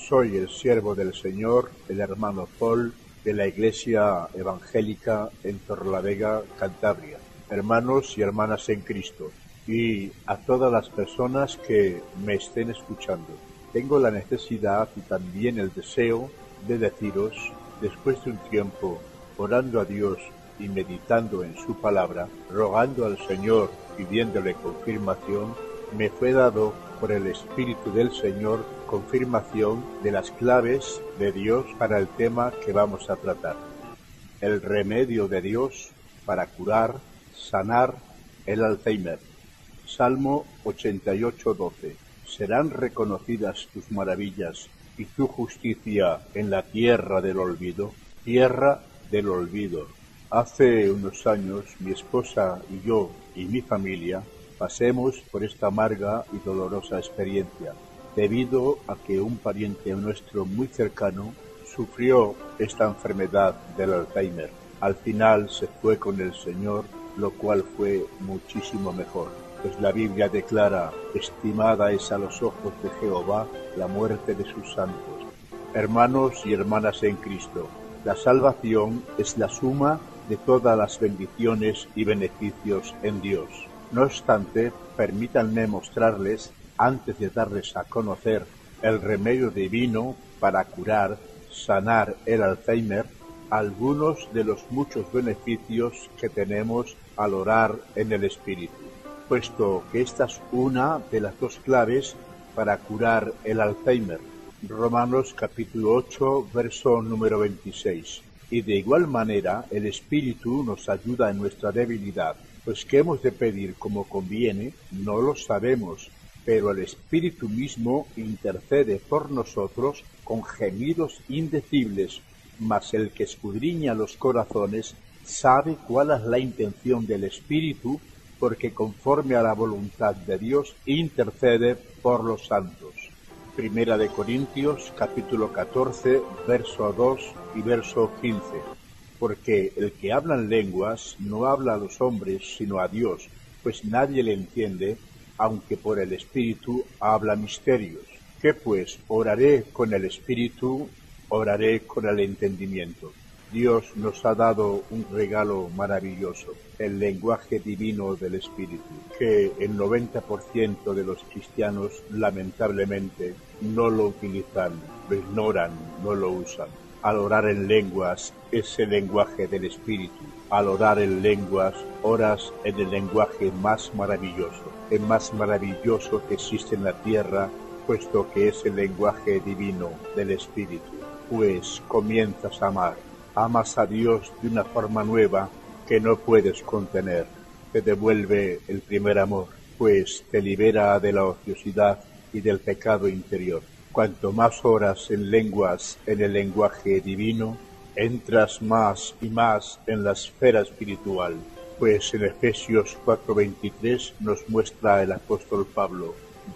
Soy el siervo del Señor, el hermano Paul, de la Iglesia Evangélica en Torrelavega, Cantabria. Hermanos y hermanas en Cristo, y a todas las personas que me estén escuchando, tengo la necesidad y también el deseo de deciros, después de un tiempo orando a Dios y meditando en su palabra, rogando al Señor, pidiéndole confirmación, me fue dado por el Espíritu del Señor confirmación de las claves de Dios para el tema que vamos a tratar. El remedio de Dios para curar, sanar el Alzheimer. Salmo 88:12. Serán reconocidas tus maravillas y tu justicia en la tierra del olvido. Tierra del olvido. Hace unos años mi esposa y yo y mi familia pasemos por esta amarga y dolorosa experiencia, debido a que un pariente nuestro muy cercano sufrió esta enfermedad del Alzheimer. Al final se fue con el Señor, lo cual fue muchísimo mejor, pues la Biblia declara: estimada es a los ojos de Jehová la muerte de sus santos. Hermanos y hermanas en Cristo, la salvación es la suma de todas las bendiciones y beneficios en Dios. No obstante, permítanme mostrarles, antes de darles a conocer el remedio divino para curar, sanar el Alzheimer, algunos de los muchos beneficios que tenemos al orar en el Espíritu, puesto que esta es una de las dos claves para curar el Alzheimer. Romanos capítulo 8, verso número 26. Y de igual manera el Espíritu nos ayuda en nuestra debilidad, pues qué hemos de pedir como conviene, no lo sabemos, pero el Espíritu mismo intercede por nosotros con gemidos indecibles, mas el que escudriña los corazones sabe cuál es la intención del Espíritu, porque conforme a la voluntad de Dios intercede por los santos. Primera de Corintios, capítulo 14, verso 2 y verso 15. Porque el que habla en lenguas no habla a los hombres, sino a Dios, pues nadie le entiende, aunque por el Espíritu habla misterios. ¿Qué pues? Oraré con el Espíritu, oraré con el entendimiento. Dios nos ha dado un regalo maravilloso, el lenguaje divino del Espíritu, que el 90% de los cristianos lamentablemente no lo utilizan, lo ignoran, no lo usan. Al orar en lenguas es el lenguaje del Espíritu. Al orar en lenguas, oras en el lenguaje más maravilloso, el más maravilloso que existe en la tierra, puesto que es el lenguaje divino del Espíritu. Pues comienzas a amar. Amas a Dios de una forma nueva que no puedes contener. Te devuelve el primer amor, pues te libera de la ociosidad y del pecado interior. Cuanto más oras en lenguas en el lenguaje divino, entras más y más en la esfera espiritual, pues en Efesios 4:23 nos muestra el apóstol Pablo: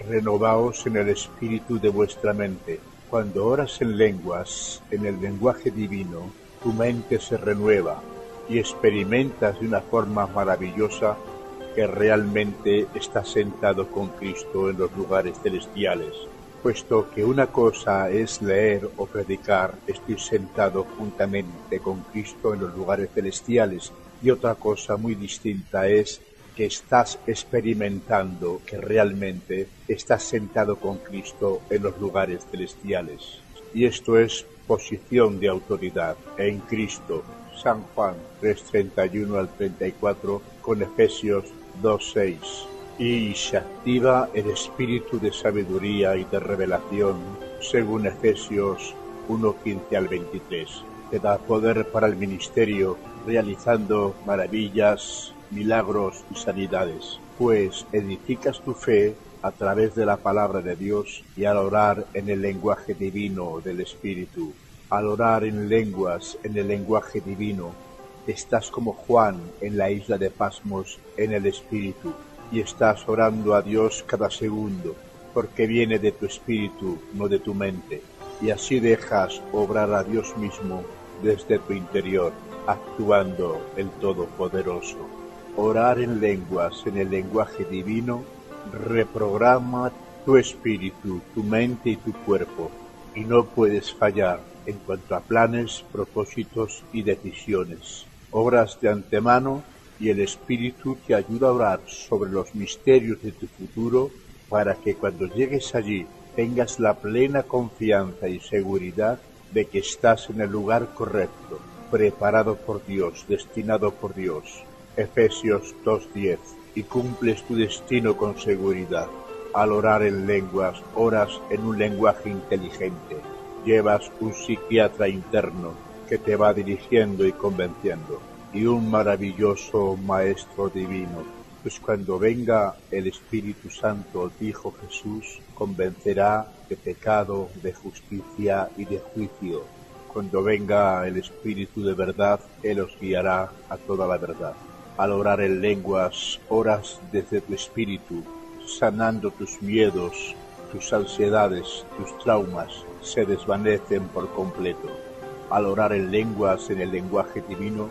renovaos en el espíritu de vuestra mente. Cuando oras en lenguas en el lenguaje divino, tu mente se renueva y experimentas de una forma maravillosa que realmente estás sentado con Cristo en los lugares celestiales. Puesto que una cosa es leer o predicar, estoy sentado juntamente con Cristo en los lugares celestiales, y otra cosa muy distinta es que estás experimentando que realmente estás sentado con Cristo en los lugares celestiales. Y esto es posición de autoridad en Cristo. San Juan 3:31 al 34 con Efesios 2:6. Y se activa el espíritu de sabiduría y de revelación, según Efesios 1:15 al 23. Te da poder para el ministerio, realizando maravillas, milagros y sanidades, pues edificas tu fe a través de la palabra de Dios y al orar en el lenguaje divino del Espíritu. Al orar en lenguas en el lenguaje divino, estás como Juan en la isla de Pasmos en el Espíritu, y estás orando a Dios cada segundo, porque viene de tu espíritu, no de tu mente, y así dejas obrar a Dios mismo desde tu interior, actuando el Todopoderoso. Orar en lenguas en el lenguaje divino reprograma tu espíritu, tu mente y tu cuerpo, y no puedes fallar en cuanto a planes, propósitos y decisiones. Obras de antemano y el Espíritu te ayuda a orar sobre los misterios de tu futuro para que cuando llegues allí tengas la plena confianza y seguridad de que estás en el lugar correcto, preparado por Dios, destinado por Dios. Efesios 2:10. Y cumples tu destino con seguridad. Al orar en lenguas, oras en un lenguaje inteligente. Llevas un psiquiatra interno que te va dirigiendo y convenciendo, y un maravilloso Maestro divino, pues cuando venga el Espíritu Santo, dijo Jesús, convencerá de pecado, de justicia y de juicio. Cuando venga el Espíritu de verdad, Él os guiará a toda la verdad. Al orar en lenguas, oras desde tu espíritu, sanando tus miedos, tus ansiedades, tus traumas, se desvanecen por completo. Al orar en lenguas en el lenguaje divino,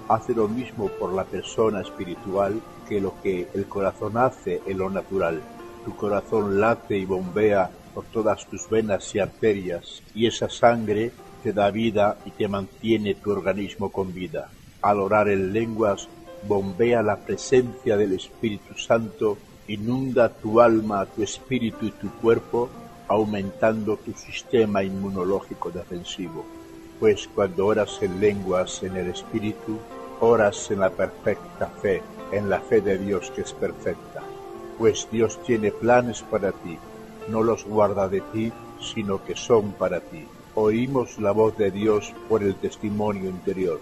hace lo mismo por la persona espiritual que lo que el corazón hace en lo natural. Tu corazón late y bombea por todas tus venas y arterias, y esa sangre te da vida y te mantiene tu organismo con vida. Al orar en lenguas, bombea la presencia del Espíritu Santo, inunda tu alma, tu espíritu y tu cuerpo, aumentando tu sistema inmunológico defensivo. Pues cuando oras en lenguas en el Espíritu, oras en la perfecta fe, en la fe de Dios que es perfecta. Pues Dios tiene planes para ti, no los guarda de ti, sino que son para ti. Oímos la voz de Dios por el testimonio interior.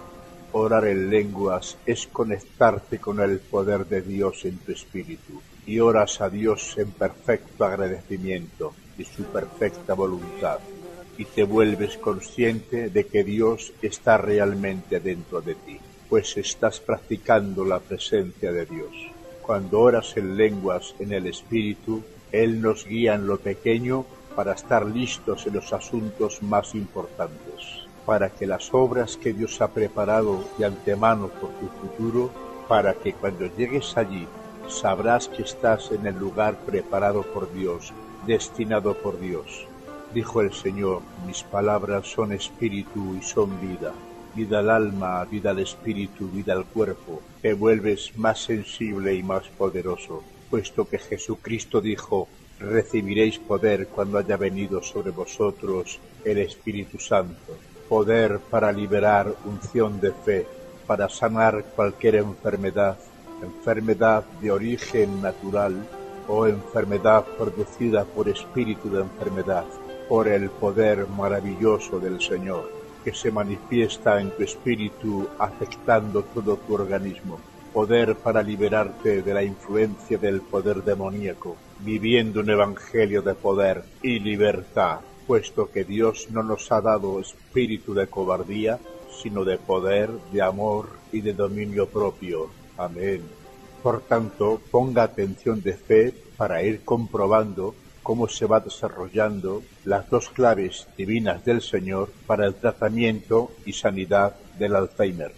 Orar en lenguas es conectarte con el poder de Dios en tu espíritu, y oras a Dios en perfecto agradecimiento de su perfecta voluntad, y te vuelves consciente de que Dios está realmente dentro de ti, pues estás practicando la presencia de Dios. Cuando oras en lenguas en el espíritu, Él nos guía en lo pequeño para estar listos en los asuntos más importantes, para que las obras que Dios ha preparado de antemano por tu futuro, para que cuando llegues allí sabrás que estás en el lugar preparado por Dios, destinado por Dios. Dijo el Señor, mis palabras son espíritu y son vida. Vida al alma, vida al espíritu, vida al cuerpo. Te vuelves más sensible y más poderoso, puesto que Jesucristo dijo, recibiréis poder cuando haya venido sobre vosotros el Espíritu Santo. Poder para liberar unción de fe, para sanar cualquier enfermedad, enfermedad de origen natural o enfermedad producida por espíritu de enfermedad, por el poder maravilloso del Señor, que se manifiesta en tu espíritu afectando todo tu organismo. Poder para liberarte de la influencia del poder demoníaco, viviendo un evangelio de poder y libertad, puesto que Dios no nos ha dado espíritu de cobardía, sino de poder, de amor y de dominio propio. Amén. Por tanto, ponga atención de fe para ir comprobando cómo se va desarrollando las dos claves divinas del Señor para el tratamiento y sanidad del Alzheimer.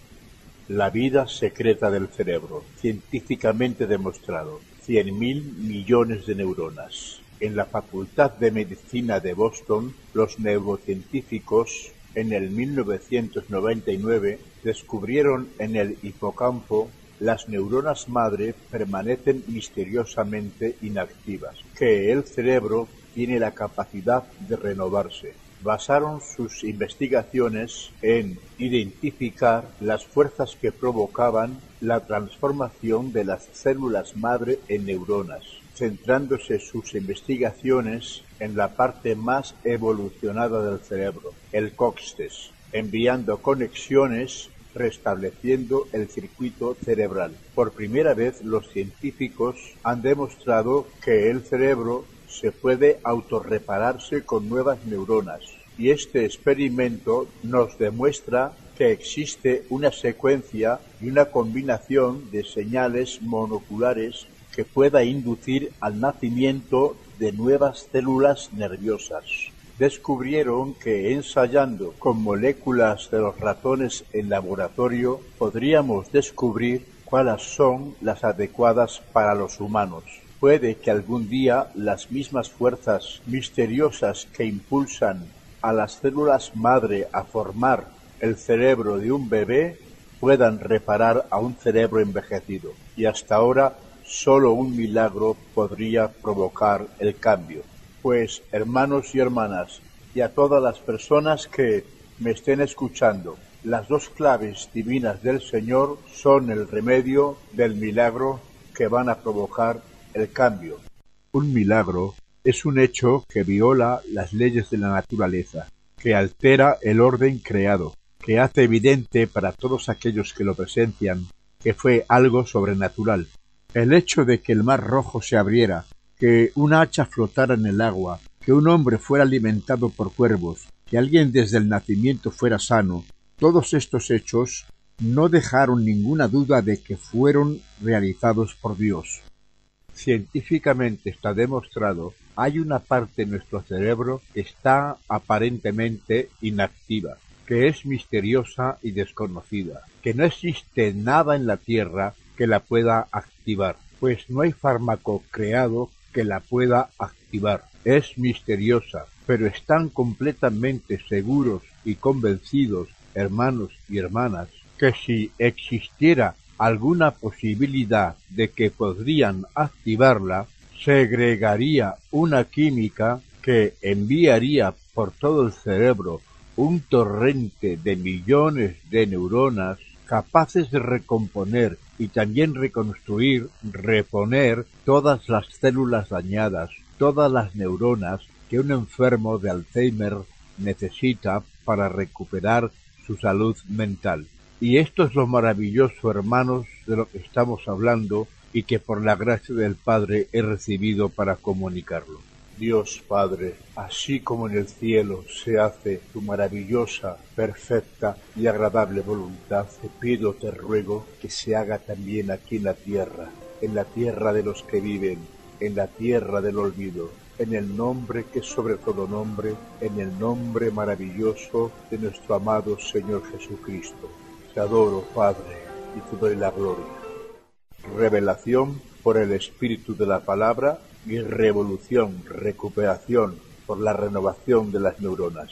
La vida secreta del cerebro, científicamente demostrado, 100.000 millones de neuronas. En la Facultad de Medicina de Boston, los neurocientíficos en el 1999 descubrieron en el hipocampo las neuronas madre permanecen misteriosamente inactivas, que el cerebro tiene la capacidad de renovarse. Basaron sus investigaciones en identificar las fuerzas que provocaban la transformación de las células madre en neuronas, centrándose sus investigaciones en la parte más evolucionada del cerebro, el cóccix, enviando conexiones restableciendo el circuito cerebral. Por primera vez los científicos han demostrado que el cerebro se puede autorrepararse con nuevas neuronas, y este experimento nos demuestra que existe una secuencia y una combinación de señales monoculares que pueda inducir al nacimiento de nuevas células nerviosas. Descubrieron que ensayando con moléculas de los ratones en laboratorio podríamos descubrir cuáles son las adecuadas para los humanos. Puede que algún día las mismas fuerzas misteriosas que impulsan a las células madre a formar el cerebro de un bebé, puedan reparar a un cerebro envejecido. Y hasta ahora solo un milagro podría provocar el cambio. Pues, hermanos y hermanas, y a todas las personas que me estén escuchando, las dos claves divinas del Señor son el remedio del milagro que van a provocar el cambio. Un milagro es un hecho que viola las leyes de la naturaleza, que altera el orden creado, que hace evidente para todos aquellos que lo presencian que fue algo sobrenatural. El hecho de que el mar Rojo se abriera, que una hacha flotara en el agua, que un hombre fuera alimentado por cuervos, que alguien desde el nacimiento fuera sano, todos estos hechos no dejaron ninguna duda de que fueron realizados por Dios. Científicamente está demostrado, hay una parte de nuestro cerebro que está aparentemente inactiva, que es misteriosa y desconocida, que no existe nada en la Tierra que la pueda activar, pues no hay fármaco creado que la pueda activar. Es misteriosa, pero están completamente seguros y convencidos, hermanos y hermanas, que si existiera alguna posibilidad de que podrían activarla, segregaría una química que enviaría por todo el cerebro un torrente de millones de neuronas capaces de recomponer y también reconstruir, reponer todas las células dañadas, todas las neuronas que un enfermo de Alzheimer necesita para recuperar su salud mental. Y esto es lo maravilloso, hermanos, de lo que estamos hablando y que por la gracia del Padre he recibido para comunicarlo. Dios Padre, así como en el cielo se hace tu maravillosa, perfecta y agradable voluntad, te pido, te ruego, que se haga también aquí en la tierra de los que viven, en la tierra del olvido, en el nombre que es sobre todo nombre, en el nombre maravilloso de nuestro amado Señor Jesucristo. Te adoro, Padre, y te doy la gloria. Revelación por el Espíritu de la Palabra y revolución, recuperación por la renovación de las neuronas.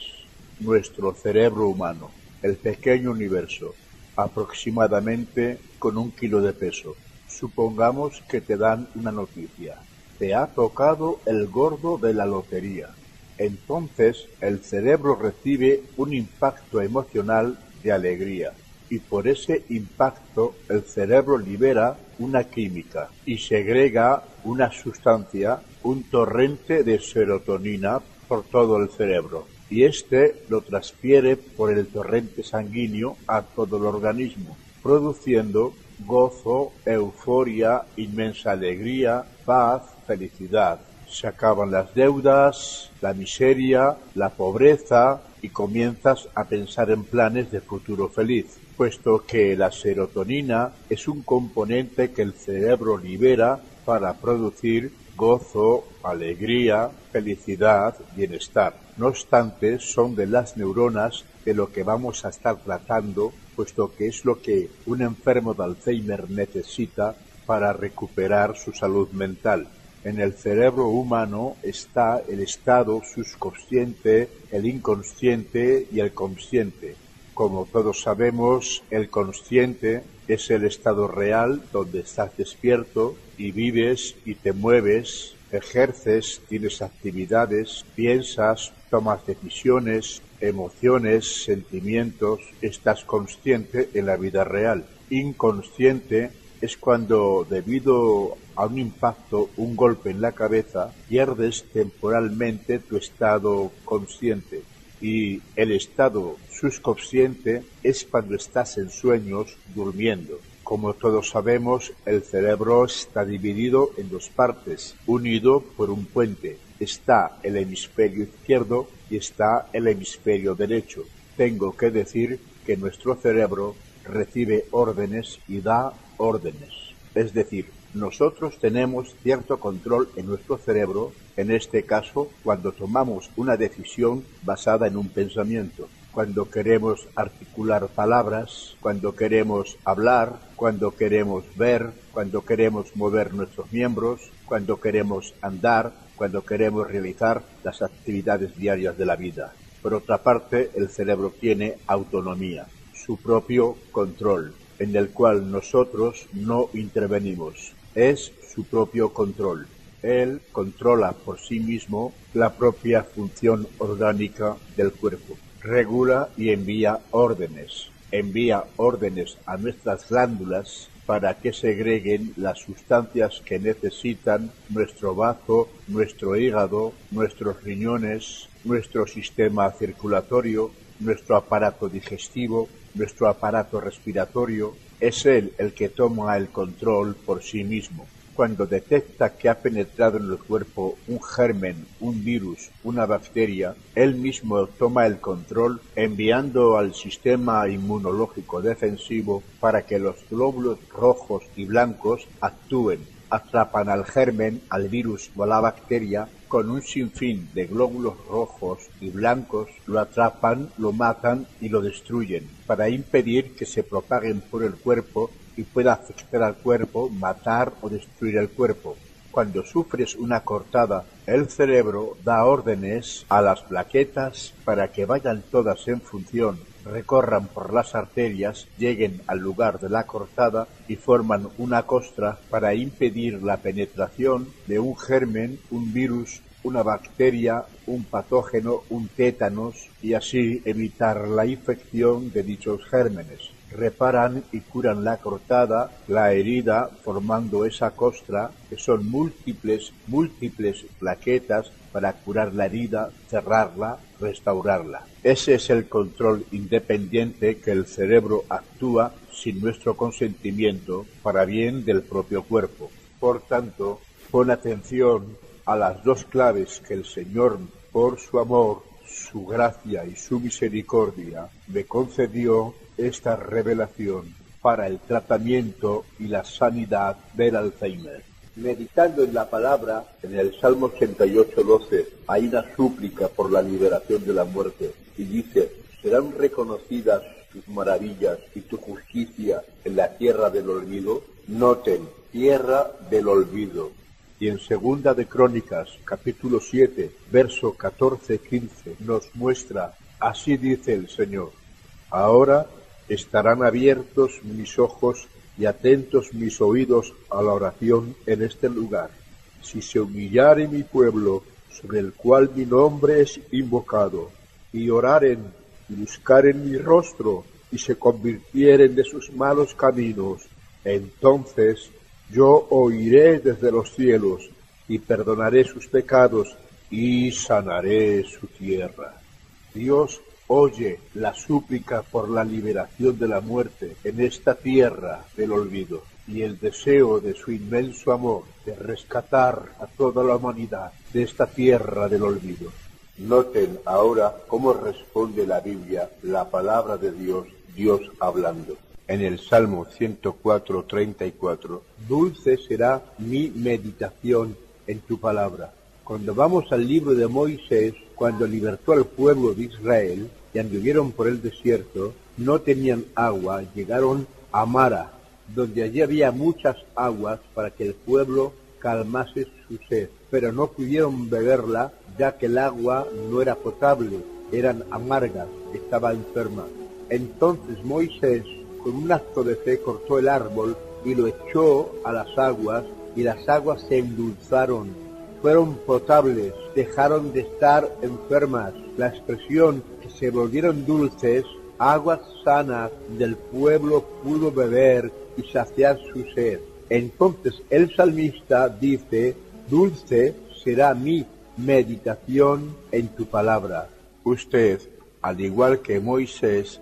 Nuestro cerebro humano, el pequeño universo, aproximadamente con 1 kilo de peso. Supongamos que te dan una noticia. Te ha tocado el gordo de la lotería. Entonces el cerebro recibe un impacto emocional de alegría. Y por ese impacto el cerebro libera una química y segrega una sustancia, un torrente de serotonina por todo el cerebro. Y este lo transfiere por el torrente sanguíneo a todo el organismo, produciendo gozo, euforia, inmensa alegría, paz, felicidad. Se acaban las deudas, la miseria, la pobreza y comienzas a pensar en planes de futuro feliz, puesto que la serotonina es un componente que el cerebro libera para producir gozo, alegría, felicidad, bienestar. No obstante, son de las neuronas de lo que vamos a estar tratando, puesto que es lo que un enfermo de Alzheimer necesita para recuperar su salud mental. En el cerebro humano está el estado subconsciente, el inconsciente y el consciente. Como todos sabemos, el consciente es el estado real donde estás despierto y vives y te mueves, ejerces, tienes actividades, piensas, tomas decisiones, emociones, sentimientos, estás consciente en la vida real. Inconsciente es cuando, debido a un impacto, un golpe en la cabeza, pierdes temporalmente tu estado consciente. Y el estado subconsciente es cuando estás en sueños, durmiendo. Como todos sabemos, el cerebro está dividido en 2 partes, unido por un puente. Está el hemisferio izquierdo y está el hemisferio derecho. Tengo que decir que nuestro cerebro recibe órdenes y da órdenes. Es decir, nosotros tenemos cierto control en nuestro cerebro, en este caso, cuando tomamos una decisión basada en un pensamiento, cuando queremos articular palabras, cuando queremos hablar, cuando queremos ver, cuando queremos mover nuestros miembros, cuando queremos andar, cuando queremos realizar las actividades diarias de la vida. Por otra parte, el cerebro tiene autonomía, su propio control, en el cual nosotros no intervenimos. Es su propio control. Él controla por sí mismo la propia función orgánica del cuerpo. Regula y envía órdenes. Envía órdenes a nuestras glándulas para que segreguen las sustancias que necesitan nuestro bazo, nuestro hígado, nuestros riñones, nuestro sistema circulatorio, nuestro aparato digestivo, nuestro aparato respiratorio. Es él el que toma el control por sí mismo. Cuando detecta que ha penetrado en el cuerpo un germen, un virus, una bacteria, él mismo toma el control enviando al sistema inmunológico defensivo para que los glóbulos rojos y blancos actúen, atrapan al germen, al virus o a la bacteria con un sinfín de glóbulos rojos y blancos, lo atrapan, lo matan y lo destruyen para impedir que se propaguen por el cuerpo y pueda afectar al cuerpo, matar o destruir el cuerpo. Cuando sufres una cortada, el cerebro da órdenes a las plaquetas para que vayan todas en función, recorran por las arterias, lleguen al lugar de la cortada y forman una costra para impedir la penetración de un germen, un virus, una bacteria, un patógeno, un tétanos y así evitar la infección de dichos gérmenes. Reparan y curan la cortada, la herida, formando esa costra, que son múltiples plaquetas para curar la herida, cerrarla, restaurarla. Ese es el control independiente que el cerebro actúa sin nuestro consentimiento para bien del propio cuerpo. Por tanto, pon atención a las dos claves que el Señor, por su amor, su gracia y su misericordia, me concedió esta revelación para el tratamiento y la sanidad del Alzheimer. Meditando en la palabra, en el Salmo 88:12, hay una súplica por la liberación de la muerte, y dice: ¿serán reconocidas tus maravillas y tu justicia en la tierra del olvido? Noten, tierra del olvido. Y en Segunda de Crónicas, capítulo 7, verso 14-15, nos muestra: así dice el Señor: ahora estarán abiertos mis ojos y atentos mis oídos a la oración en este lugar. Si se humillare mi pueblo, sobre el cual mi nombre es invocado, y oraren y buscaren mi rostro, y se convirtieren de sus malos caminos, entonces yo oiré desde los cielos, y perdonaré sus pecados, y sanaré su tierra. Dios oye la súplica por la liberación de la muerte en esta tierra del olvido y el deseo de su inmenso amor de rescatar a toda la humanidad de esta tierra del olvido. Noten ahora cómo responde la Biblia, la palabra de Dios, Dios hablando. En el Salmo 104:34, dulce será mi meditación en tu palabra. Cuando vamos al libro de Moisés, cuando libertó al pueblo de Israel y anduvieron por el desierto, no tenían agua, llegaron a Mara, donde allí había muchas aguas para que el pueblo calmase su sed, pero no pudieron beberla, ya que el agua no era potable, eran amargas, estaba enferma. Entonces Moisés, con un acto de fe, cortó el árbol y lo echó a las aguas, y las aguas se endulzaron. Fueron potables, dejaron de estar enfermas. La expresión que se volvieron dulces, aguas sanas del pueblo pudo beber y saciar su sed. Entonces el salmista dice: dulce será mi meditación en tu palabra. Usted, al igual que Moisés,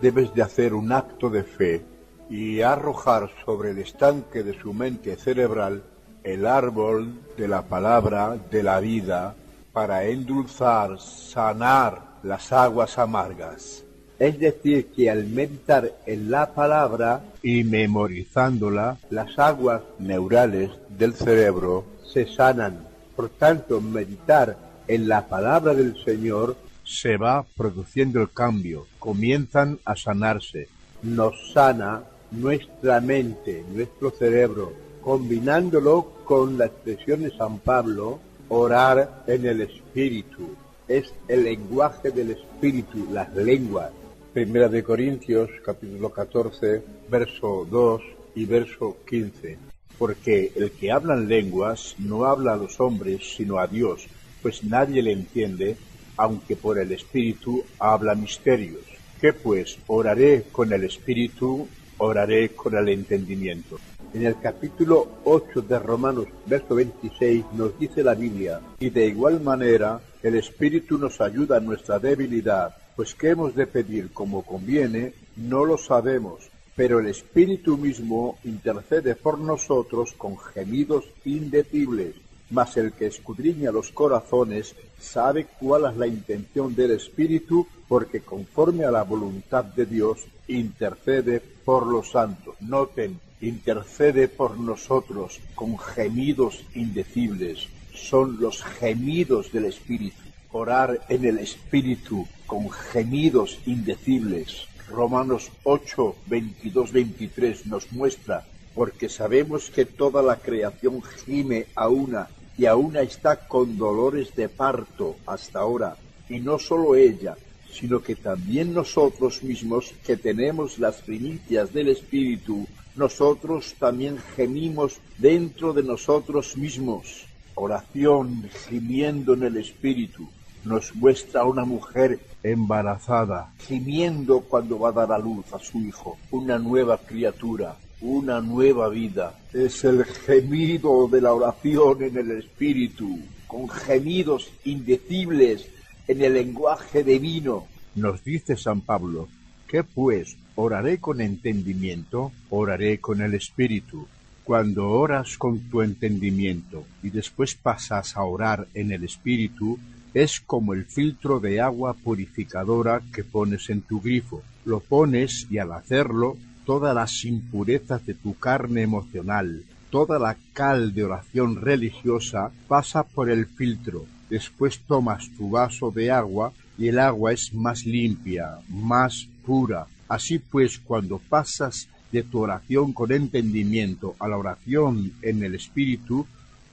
debes de hacer un acto de fe y arrojar sobre el estanque de su mente cerebral el árbol de la palabra de la vida para endulzar, sanar las aguas amargas. Es decir, que al meditar en la palabra y memorizándola, las aguas neurales del cerebro se sanan. Por tanto, meditar en la palabra del Señor se va produciendo el cambio, comienzan a sanarse. Nos sana nuestra mente, nuestro cerebro, combinándolo con la expresión de San Pablo, orar en el Espíritu. es el lenguaje del Espíritu, las lenguas. Primera de Corintios, capítulo 14, verso 2 y verso 15. Porque el que habla en lenguas no habla a los hombres, sino a Dios, pues nadie le entiende, aunque por el Espíritu habla misterios. ¿Qué pues? Oraré con el Espíritu, oraré con el entendimiento. En el capítulo 8 de Romanos, verso 26, nos dice la Biblia: y de igual manera el Espíritu nos ayuda en nuestra debilidad, pues qué hemos de pedir como conviene, no lo sabemos, pero el Espíritu mismo intercede por nosotros con gemidos indecibles. Mas el que escudriña los corazones sabe cuál es la intención del Espíritu, porque conforme a la voluntad de Dios intercede por los santos. Noten, intercede por nosotros con gemidos indecibles. Son los gemidos del Espíritu. Orar en el Espíritu con gemidos indecibles. Romanos 8, 22, 23 nos muestra: porque sabemos que toda la creación gime a una, y a una está con dolores de parto hasta ahora. Y no solo ella, sino que también nosotros mismos, que tenemos las primicias del Espíritu, nosotros también gemimos dentro de nosotros mismos. Oración gimiendo en el Espíritu nos muestra a una mujer embarazada, gimiendo cuando va a dar a luz a su hijo, una nueva criatura, una nueva vida. Es el gemido de la oración en el Espíritu, con gemidos indecibles en el lenguaje divino. Nos dice San Pablo: ¿qué pues? ¿Oraré con entendimiento? Oraré con el Espíritu. Cuando oras con tu entendimiento y después pasas a orar en el Espíritu, es como el filtro de agua purificadora que pones en tu grifo. Lo pones y al hacerlo, todas las impurezas de tu carne emocional, toda la cal de oración religiosa pasa por el filtro. Después tomas tu vaso de agua y el agua es más limpia, más pura. Así pues, cuando pasas de tu oración con entendimiento a la oración en el Espíritu,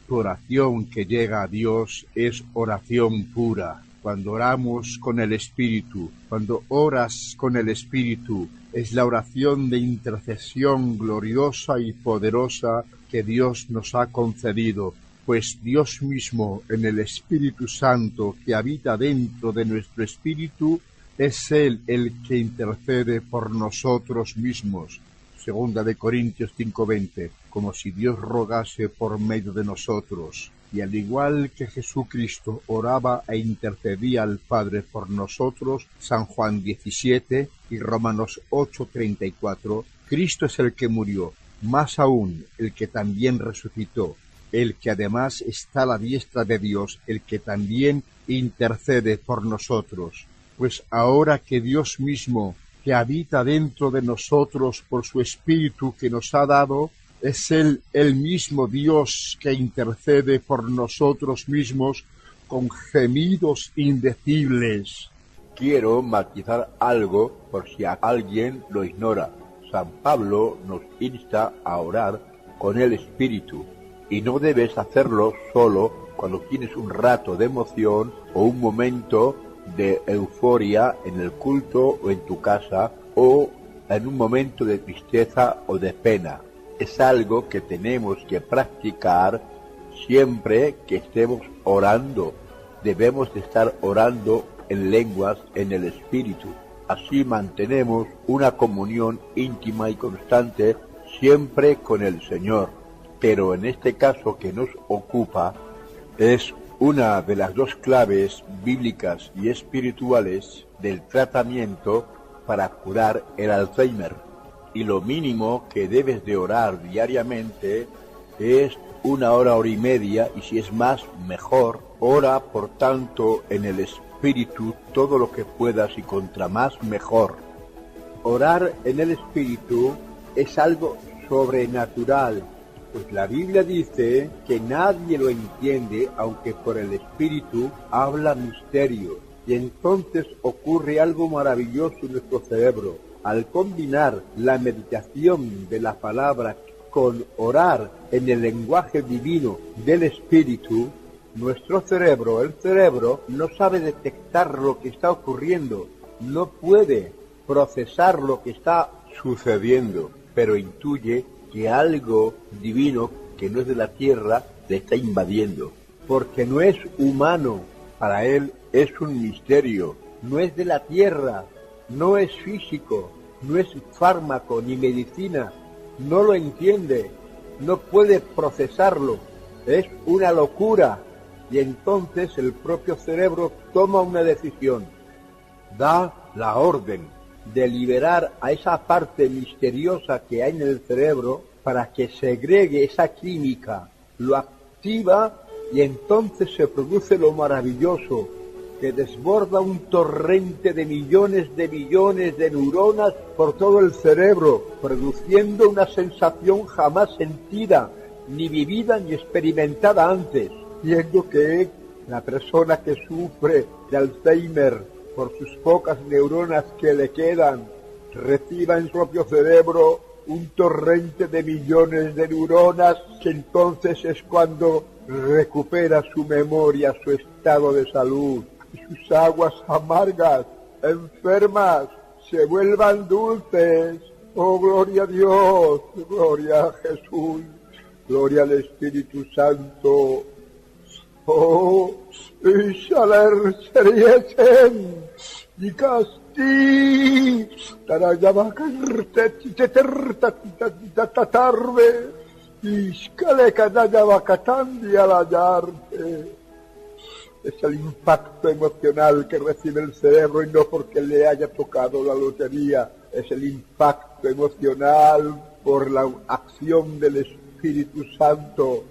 tu oración que llega a Dios es oración pura. Cuando oramos con el Espíritu, cuando oras con el Espíritu, es la oración de intercesión gloriosa y poderosa que Dios nos ha concedido, pues Dios mismo, en el Espíritu Santo que habita dentro de nuestro espíritu, es Él el que intercede por nosotros mismos. Segunda de Corintios 5:20, como si Dios rogase por medio de nosotros. Y al igual que Jesucristo oraba e intercedía al Padre por nosotros, San Juan 17 y Romanos 8:34, Cristo es el que murió, más aún el que también resucitó, el que además está a la diestra de Dios, el que también intercede por nosotros. Pues ahora que Dios mismo, que habita dentro de nosotros por su Espíritu que nos ha dado, es Él el mismo Dios que intercede por nosotros mismos con gemidos indecibles. Quiero matizar algo por si alguien lo ignora. San Pablo nos insta a orar con el Espíritu, y no debes hacerlo solo cuando tienes un rato de emoción o un momento de euforia en el culto o en tu casa, o en un momento de tristeza o de pena. Es algo que tenemos que practicar siempre que estemos orando. Debemos de estar orando en lenguas en el Espíritu. Así mantenemos una comunión íntima y constante siempre con el Señor. Pero en este caso que nos ocupa es una de las dos claves bíblicas y espirituales del tratamiento para curar el Alzheimer. Y lo mínimo que debes de orar diariamente es 1 hora, hora y media, y si es más, mejor. Ora, por tanto, en el Espíritu todo lo que puedas, y contra más, mejor. Orar en el Espíritu es algo sobrenatural, pues la Biblia dice que nadie lo entiende, aunque por el Espíritu habla misterios. Y entonces ocurre algo maravilloso en nuestro cerebro. Al combinar la meditación de la palabra con orar en el lenguaje divino del Espíritu, Nuestro cerebro, el cerebro, no sabe detectar lo que está ocurriendo, no puede procesar lo que está sucediendo, pero intuye que algo divino que no es de la tierra le está invadiendo, porque no es humano, para él es un misterio, no es de la tierra, no es físico, no es fármaco ni medicina, no lo entiende, no puede procesarlo, es una locura. Y entonces el propio cerebro toma una decisión, da la orden de liberar a esa parte misteriosa que hay en el cerebro para que segregue esa química, lo activa y entonces se produce lo maravilloso, que desborda un torrente de millones de neuronas por todo el cerebro, produciendo una sensación jamás sentida, ni vivida ni experimentada antes, viendo que la persona que sufre de Alzheimer por sus pocas neuronas que le quedan, reciba en su propio cerebro un torrente de millones de neuronas, que entonces es cuando recupera su memoria, su estado de salud, y sus aguas amargas, enfermas, se vuelvan dulces. Oh, gloria a Dios, gloria a Jesús, gloria al Espíritu Santo. Oh, Ishaler seriesen, Nikasti, Tarayabakarte, Iskale Kadayabakatandi alayarte. Es el impacto emocional que recibe el cerebro y no porque le haya tocado la lotería, es el impacto emocional por la acción del Espíritu Santo,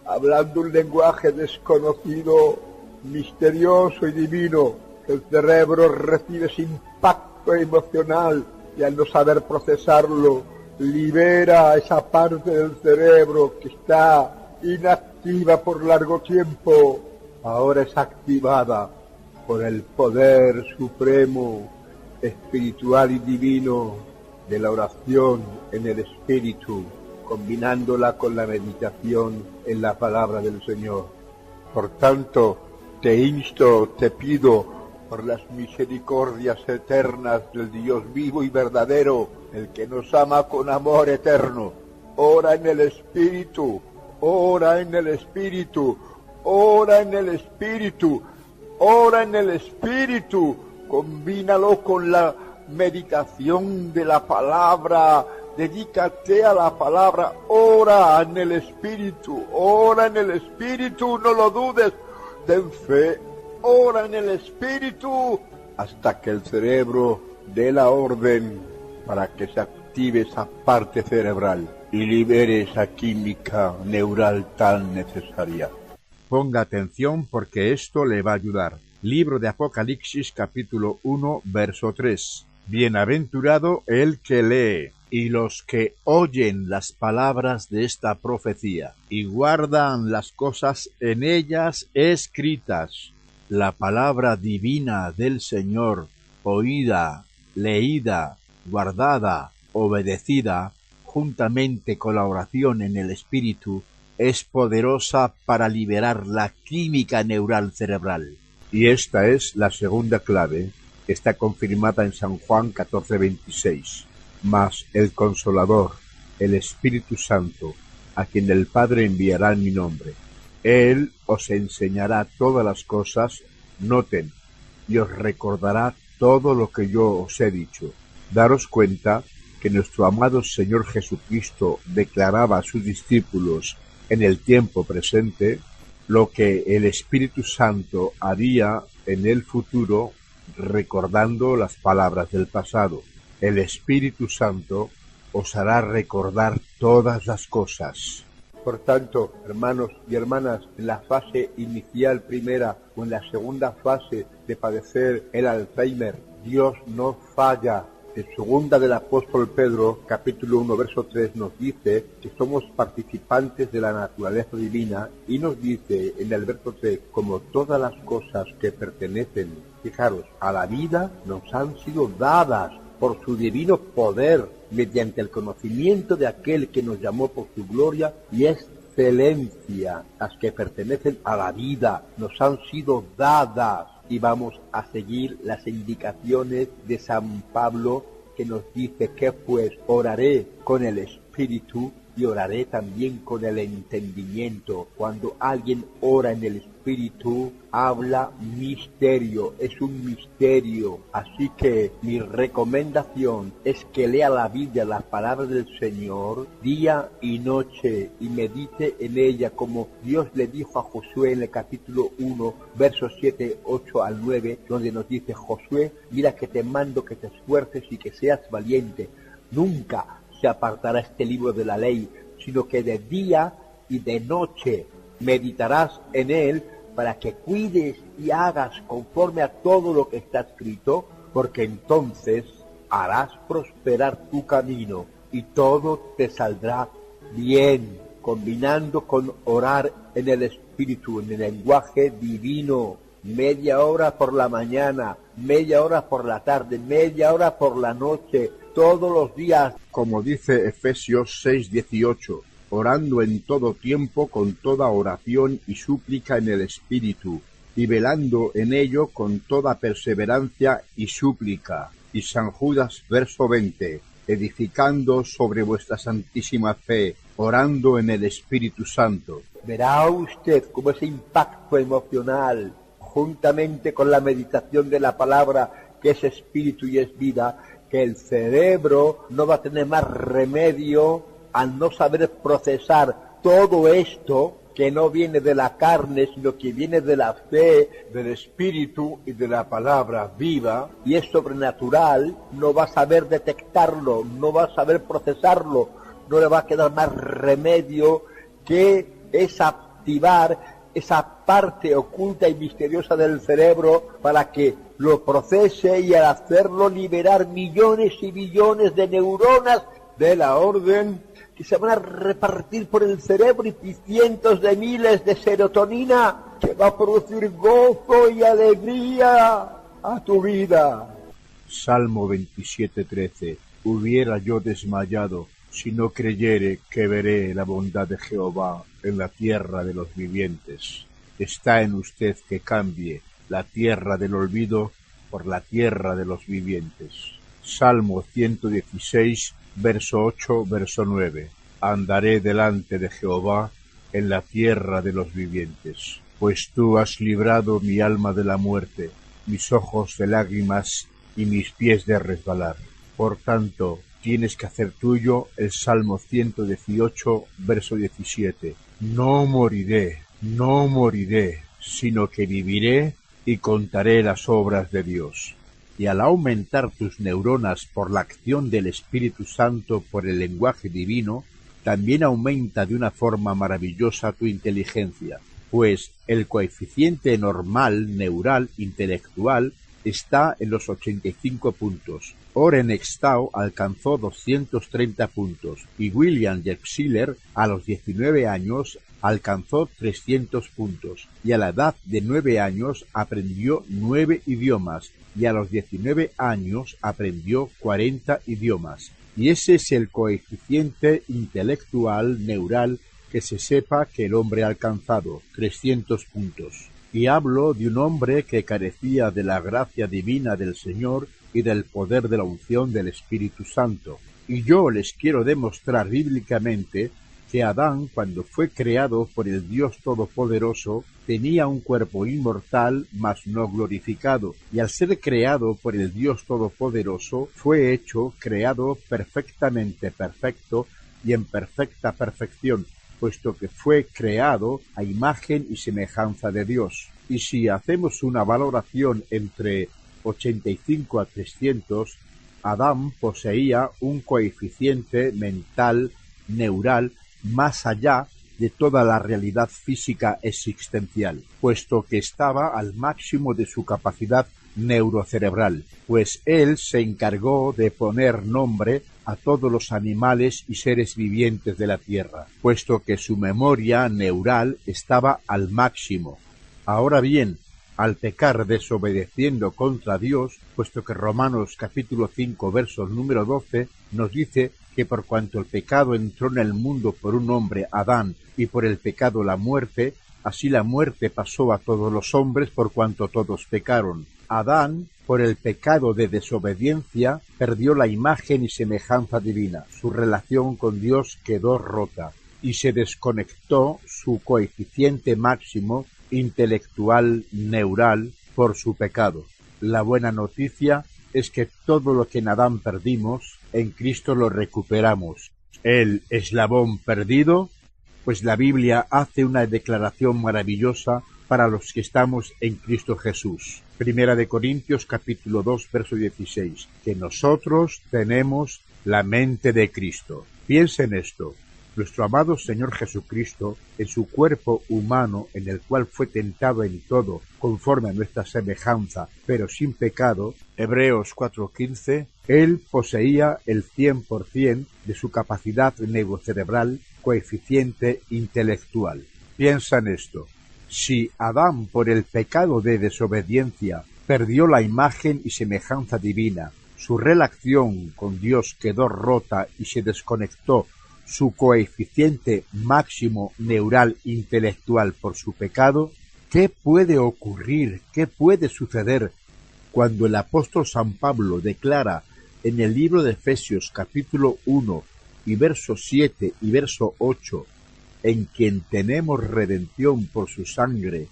hablando un lenguaje desconocido, misterioso y divino. El cerebro recibe ese impacto emocional y al no saber procesarlo, libera esa parte del cerebro que está inactiva por largo tiempo. Ahora es activada por el poder supremo, espiritual y divino de la oración en el Espíritu, combinándola con la meditación en la palabra del Señor. Por tanto, te insto, te pido, por las misericordias eternas del Dios vivo y verdadero, el que nos ama con amor eterno, ora en el Espíritu, ora en el Espíritu, ora en el Espíritu, ora en el Espíritu, combínalo con la meditación de la palabra, dedícate a la palabra, ora en el Espíritu, no lo dudes, ten fe, ora en el Espíritu, hasta que el cerebro dé la orden para que se active esa parte cerebral y libere esa química neural tan necesaria. Ponga atención porque esto le va a ayudar. Libro de Apocalipsis, capítulo 1, verso 3. Bienaventurado el que lee y los que oyen las palabras de esta profecía y guardan las cosas en ellas escritas. La palabra divina del Señor, oída, leída, guardada, obedecida, juntamente con la oración en el Espíritu, es poderosa para liberar la química neural cerebral. Y esta es la segunda clave, que está confirmada en San Juan 14:26. Mas el Consolador, el Espíritu Santo, a quien el Padre enviará en mi nombre, Él os enseñará todas las cosas, noten, y os recordará todo lo que yo os he dicho. Daros cuenta que nuestro amado Señor Jesucristo declaraba a sus discípulos en el tiempo presente lo que el Espíritu Santo haría en el futuro, recordando las palabras del pasado. El Espíritu Santo os hará recordar todas las cosas. Por tanto, hermanos y hermanas, en la fase inicial primera o en la segunda fase de padecer el Alzheimer, Dios no falla. En segunda del apóstol Pedro, capítulo 1, verso 3, nos dice que somos participantes de la naturaleza divina y nos dice en el verso 3, como todas las cosas que pertenecen, fijaros, a la vida nos han sido dadas por su divino poder, mediante el conocimiento de aquel que nos llamó por su gloria y es excelencia, las que pertenecen a la vida, nos han sido dadas y vamos a seguir las indicaciones de San Pablo que nos dice que pues oraré con el Espíritu y oraré también con el entendimiento. Cuando alguien ora en el Espíritu, habla misterio, es un misterio. Así que mi recomendación es que lea la Biblia, la palabra del Señor, día y noche, y medite en ella, como Dios le dijo a Josué en el capítulo 1, versos 7, 8 al 9, donde nos dice: Josué, mira que te mando que te esfuerces y que seas valiente. Nunca se apartará este libro de la ley, sino que de día y de noche meditarás en él, para que cuides y hagas conforme a todo lo que está escrito, porque entonces harás prosperar tu camino y todo te saldrá bien. Combinando con orar en el Espíritu, en el lenguaje divino, media hora por la mañana, media hora por la tarde, media hora por la noche, todos los días, como dice Efesios 6:18, orando en todo tiempo con toda oración y súplica en el Espíritu, y velando en ello con toda perseverancia y súplica. Y San Judas, verso 20, edificando sobre vuestra santísima fe, orando en el Espíritu Santo. Verá usted cómo ese impacto emocional, juntamente con la meditación de la palabra, que es espíritu y es vida, que el cerebro no va a tener más remedio al no saber procesar todo esto que no viene de la carne, sino que viene de la fe, del espíritu y de la palabra viva, y es sobrenatural. No va a saber detectarlo, no va a saber procesarlo, no le va a quedar más remedio que es activar esa parte oculta y misteriosa del cerebro para que lo procese, y al hacerlo liberar millones y billones de neuronas de la orden que se van a repartir por el cerebro, y cientos de miles de serotonina que va a producir gozo y alegría a tu vida. Salmo 27:13. Hubiera yo desmayado si no creyere que veré la bondad de Jehová en la tierra de los vivientes. Está en usted que cambie la tierra del olvido por la tierra de los vivientes. Salmo 116, verso 8, verso 9. Andaré delante de Jehová en la tierra de los vivientes. Pues tú has librado mi alma de la muerte, mis ojos de lágrimas y mis pies de resbalar. Por tanto, tienes que hacer tuyo el Salmo 118, verso 17. No moriré, no moriré, sino que viviré y contaré las obras de Dios. Y al aumentar tus neuronas por la acción del Espíritu Santo por el lenguaje divino, también aumenta de una forma maravillosa tu inteligencia, pues el coeficiente normal neural intelectual está en los 85 puntos. Oren Extau alcanzó 230 puntos y William Yerpsiller a los 19 años alcanzó 300 puntos y a la edad de 9 años aprendió 9 idiomas y a los 19 años aprendió 40 idiomas. Y ese es el coeficiente intelectual neural que se sepa que el hombre ha alcanzado, 300 puntos. Y hablo de un hombre que carecía de la gracia divina del Señor y del poder de la unción del Espíritu Santo. Y yo les quiero demostrar bíblicamente que Adán, cuando fue creado por el Dios Todopoderoso, tenía un cuerpo inmortal, mas no glorificado, y al ser creado por el Dios Todopoderoso, fue hecho, creado perfectamente perfecto y en perfecta perfección, puesto que fue creado a imagen y semejanza de Dios. Y si hacemos una valoración entre 85 a 300, Adán poseía un coeficiente mental, neural, más allá de toda la realidad física existencial, puesto que estaba al máximo de su capacidad neurocerebral, pues él se encargó de poner nombre a todos los animales y seres vivientes de la tierra, puesto que su memoria neural estaba al máximo. Ahora bien, al pecar desobedeciendo contra Dios, puesto que Romanos capítulo 5 versos número 12 nos dice que por cuanto el pecado entró en el mundo por un hombre, Adán, y por el pecado la muerte, así la muerte pasó a todos los hombres por cuanto todos pecaron. Adán, por el pecado de desobediencia, perdió la imagen y semejanza divina. Su relación con Dios quedó rota y se desconectó su coeficiente máximo intelectual neural por su pecado. La buena noticia es que todo lo que en Adán perdimos, en Cristo lo recuperamos. El eslabón perdido, pues la Biblia hace una declaración maravillosa para los que estamos en Cristo Jesús. Primera de Corintios capítulo 2 verso 16, que nosotros tenemos la mente de Cristo. Piensa en esto. Nuestro amado Señor Jesucristo, en su cuerpo humano, en el cual fue tentado en todo, conforme a nuestra semejanza, pero sin pecado, Hebreos 4:15, Él poseía el 100% de su capacidad neurocerebral, coeficiente intelectual. Piensa en esto. Si Adán, por el pecado de desobediencia, perdió la imagen y semejanza divina, su relación con Dios quedó rota y se desconectó su coeficiente máximo neural intelectual por su pecado, ¿qué puede ocurrir? ¿Qué puede suceder cuando el apóstol San Pablo declara en el libro de Efesios capítulo 1 y verso 7 y verso 8, en quien tenemos redención por su sangre,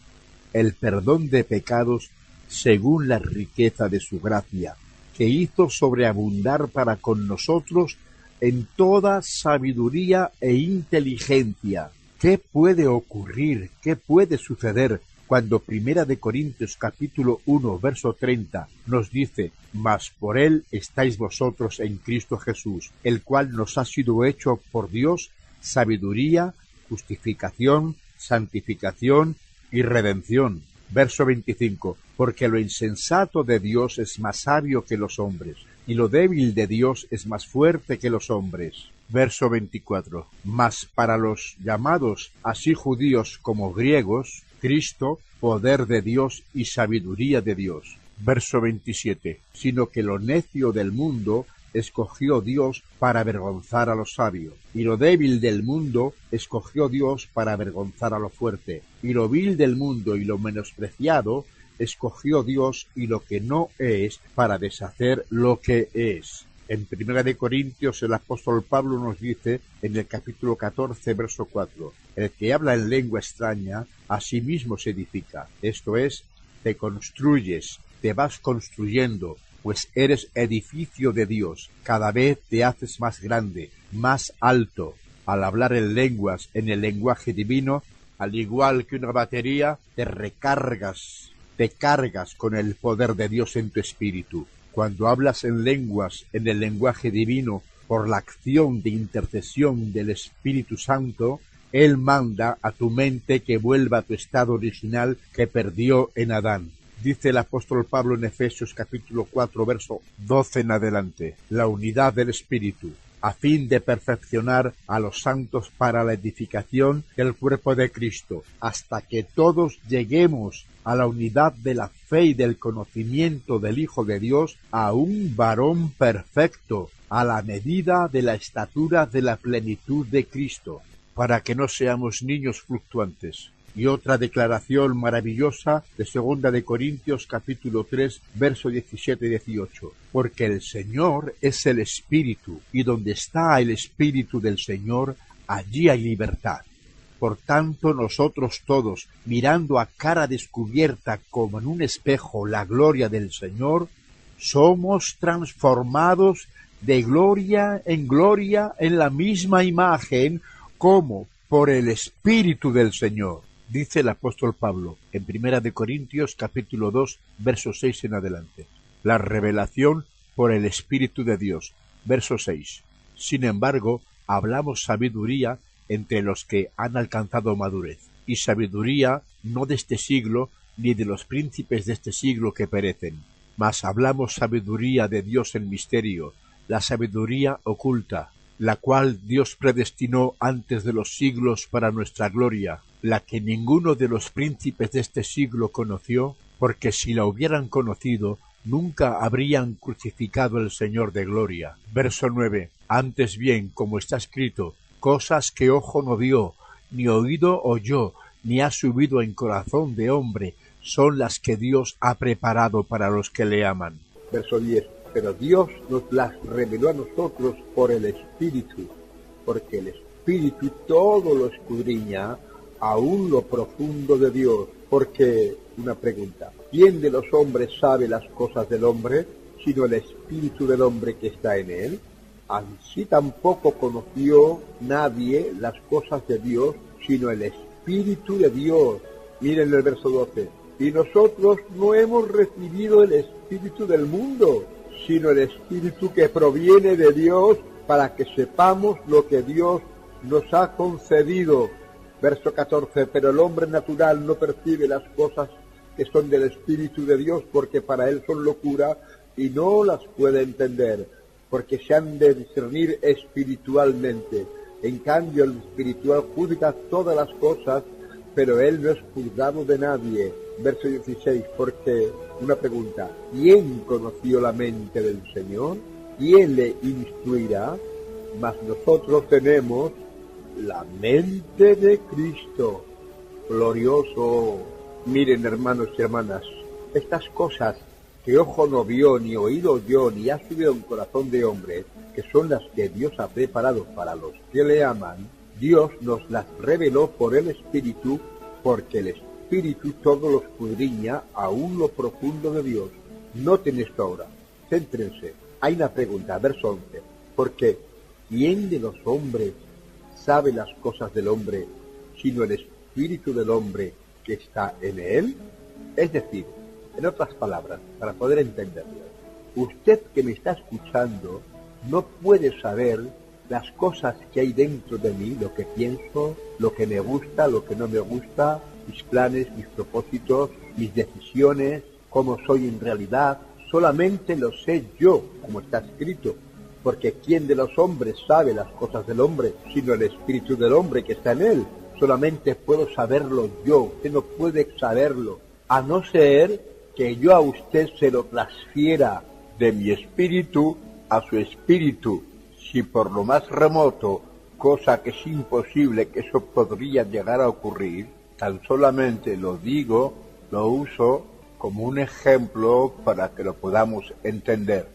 el perdón de pecados según la riqueza de su gracia, que hizo sobreabundar para con nosotros en toda sabiduría e inteligencia? ¿Qué puede ocurrir? ¿Qué puede suceder cuando Primera de Corintios capítulo 1 verso 30 nos dice: mas por él estáis vosotros en Cristo Jesús, el cual nos ha sido hecho por Dios sabiduría, justificación, santificación y redención? Verso 25, porque lo insensato de Dios es más sabio que los hombres, y lo débil de Dios es más fuerte que los hombres. Verso 24, mas para los llamados, así judíos como griegos, Cristo, poder de Dios y sabiduría de Dios. Verso 27, sino que lo necio del mundo escogió Dios para avergonzar a los sabios, y lo débil del mundo escogió Dios para avergonzar a lo fuerte, y lo vil del mundo y lo menospreciado escogió Dios y lo que no es para deshacer lo que es. En Primera de Corintios el apóstol Pablo nos dice en el capítulo 14 verso 4, el que habla en lengua extraña a sí mismo se edifica, esto es, te construyes, te vas construyendo, pues eres edificio de Dios, cada vez te haces más grande, más alto. Al hablar en lenguas, en el lenguaje divino, al igual que una batería, te cargas con el poder de Dios en tu espíritu. Cuando hablas en lenguas, en el lenguaje divino, por la acción de intercesión del Espíritu Santo, Él manda a tu mente que vuelva a tu estado original que perdió en Adán. Dice el apóstol Pablo en Efesios capítulo 4, verso 12 en adelante, la unidad del Espíritu, a fin de perfeccionar a los santos para la edificación del cuerpo de Cristo, hasta que todos lleguemos a la unidad de la fe y del conocimiento del Hijo de Dios, a un varón perfecto, a la medida de la estatura de la plenitud de Cristo, para que no seamos niños fluctuantes. Y otra declaración maravillosa de Segunda de Corintios capítulo 3 verso 17 y 18, porque el Señor es el Espíritu, y donde está el Espíritu del Señor, allí hay libertad. Por tanto, nosotros todos, mirando a cara descubierta como en un espejo la gloria del Señor, somos transformados de gloria en la misma imagen, como por el Espíritu del Señor. Dice el apóstol Pablo en Primera de Corintios capítulo 2 verso 6 en adelante. La revelación por el Espíritu de Dios. Verso 6. Sin embargo, hablamos sabiduría entre los que han alcanzado madurez, y sabiduría no de este siglo ni de los príncipes de este siglo que perecen, mas hablamos sabiduría de Dios en misterio, la sabiduría oculta, la cual Dios predestinó antes de los siglos para nuestra gloria, la que ninguno de los príncipes de este siglo conoció, porque si la hubieran conocido, nunca habrían crucificado al Señor de gloria. Verso 9. Antes bien, como está escrito, cosas que ojo no vio, ni oído oyó, ni ha subido en corazón de hombre, son las que Dios ha preparado para los que le aman. Verso 10. Pero Dios nos las reveló a nosotros por el Espíritu, porque el Espíritu todo lo escudriña, aún lo profundo de Dios. Porque, una pregunta, ¿quién de los hombres sabe las cosas del hombre, sino el Espíritu del hombre que está en él? Así tampoco conoció nadie las cosas de Dios, sino el Espíritu de Dios. Miren el verso 12. Y nosotros no hemos recibido el Espíritu del mundo, sino el Espíritu que proviene de Dios, para que sepamos lo que Dios nos ha concedido. Verso 14. Pero el hombre natural no percibe las cosas que son del Espíritu de Dios, porque para él son locura y no las puede entender, porque se han de discernir espiritualmente. En cambio, el espiritual juzga todas las cosas, pero él no es juzgado de nadie. Verso 16, porque, una pregunta, ¿quién conoció la mente del Señor? ¿Quién le instruirá? Mas nosotros tenemos la mente de Cristo. Glorioso. Miren, hermanos y hermanas, estas cosas que ojo no vio, ni oído oyó, ni ha subido en corazón de hombre, que son las que Dios ha preparado para los que le aman, Dios nos las reveló por el Espíritu, porque el Espíritu todo lo escudriña, aún lo profundo de Dios. Noten esto ahora, céntrense. Hay una pregunta, verso 11, porque ¿quién de los hombres sabe las cosas del hombre, sino el Espíritu del hombre que está en él? Es decir, en otras palabras, para poder entenderlo, usted que me está escuchando no puede saber las cosas que hay dentro de mí, lo que pienso, lo que me gusta, lo que no me gusta, mis planes, mis propósitos, mis decisiones, cómo soy en realidad. Solamente lo sé yo, como está escrito, porque ¿quién de los hombres sabe las cosas del hombre, sino el Espíritu del hombre que está en él? Solamente puedo saberlo yo, usted no puede saberlo, a no ser que yo a usted se lo transfiera de mi espíritu a su espíritu. Si por lo más remoto, cosa que es imposible que eso podría llegar a ocurrir, tan solamente lo digo, lo uso como un ejemplo para que lo podamos entender.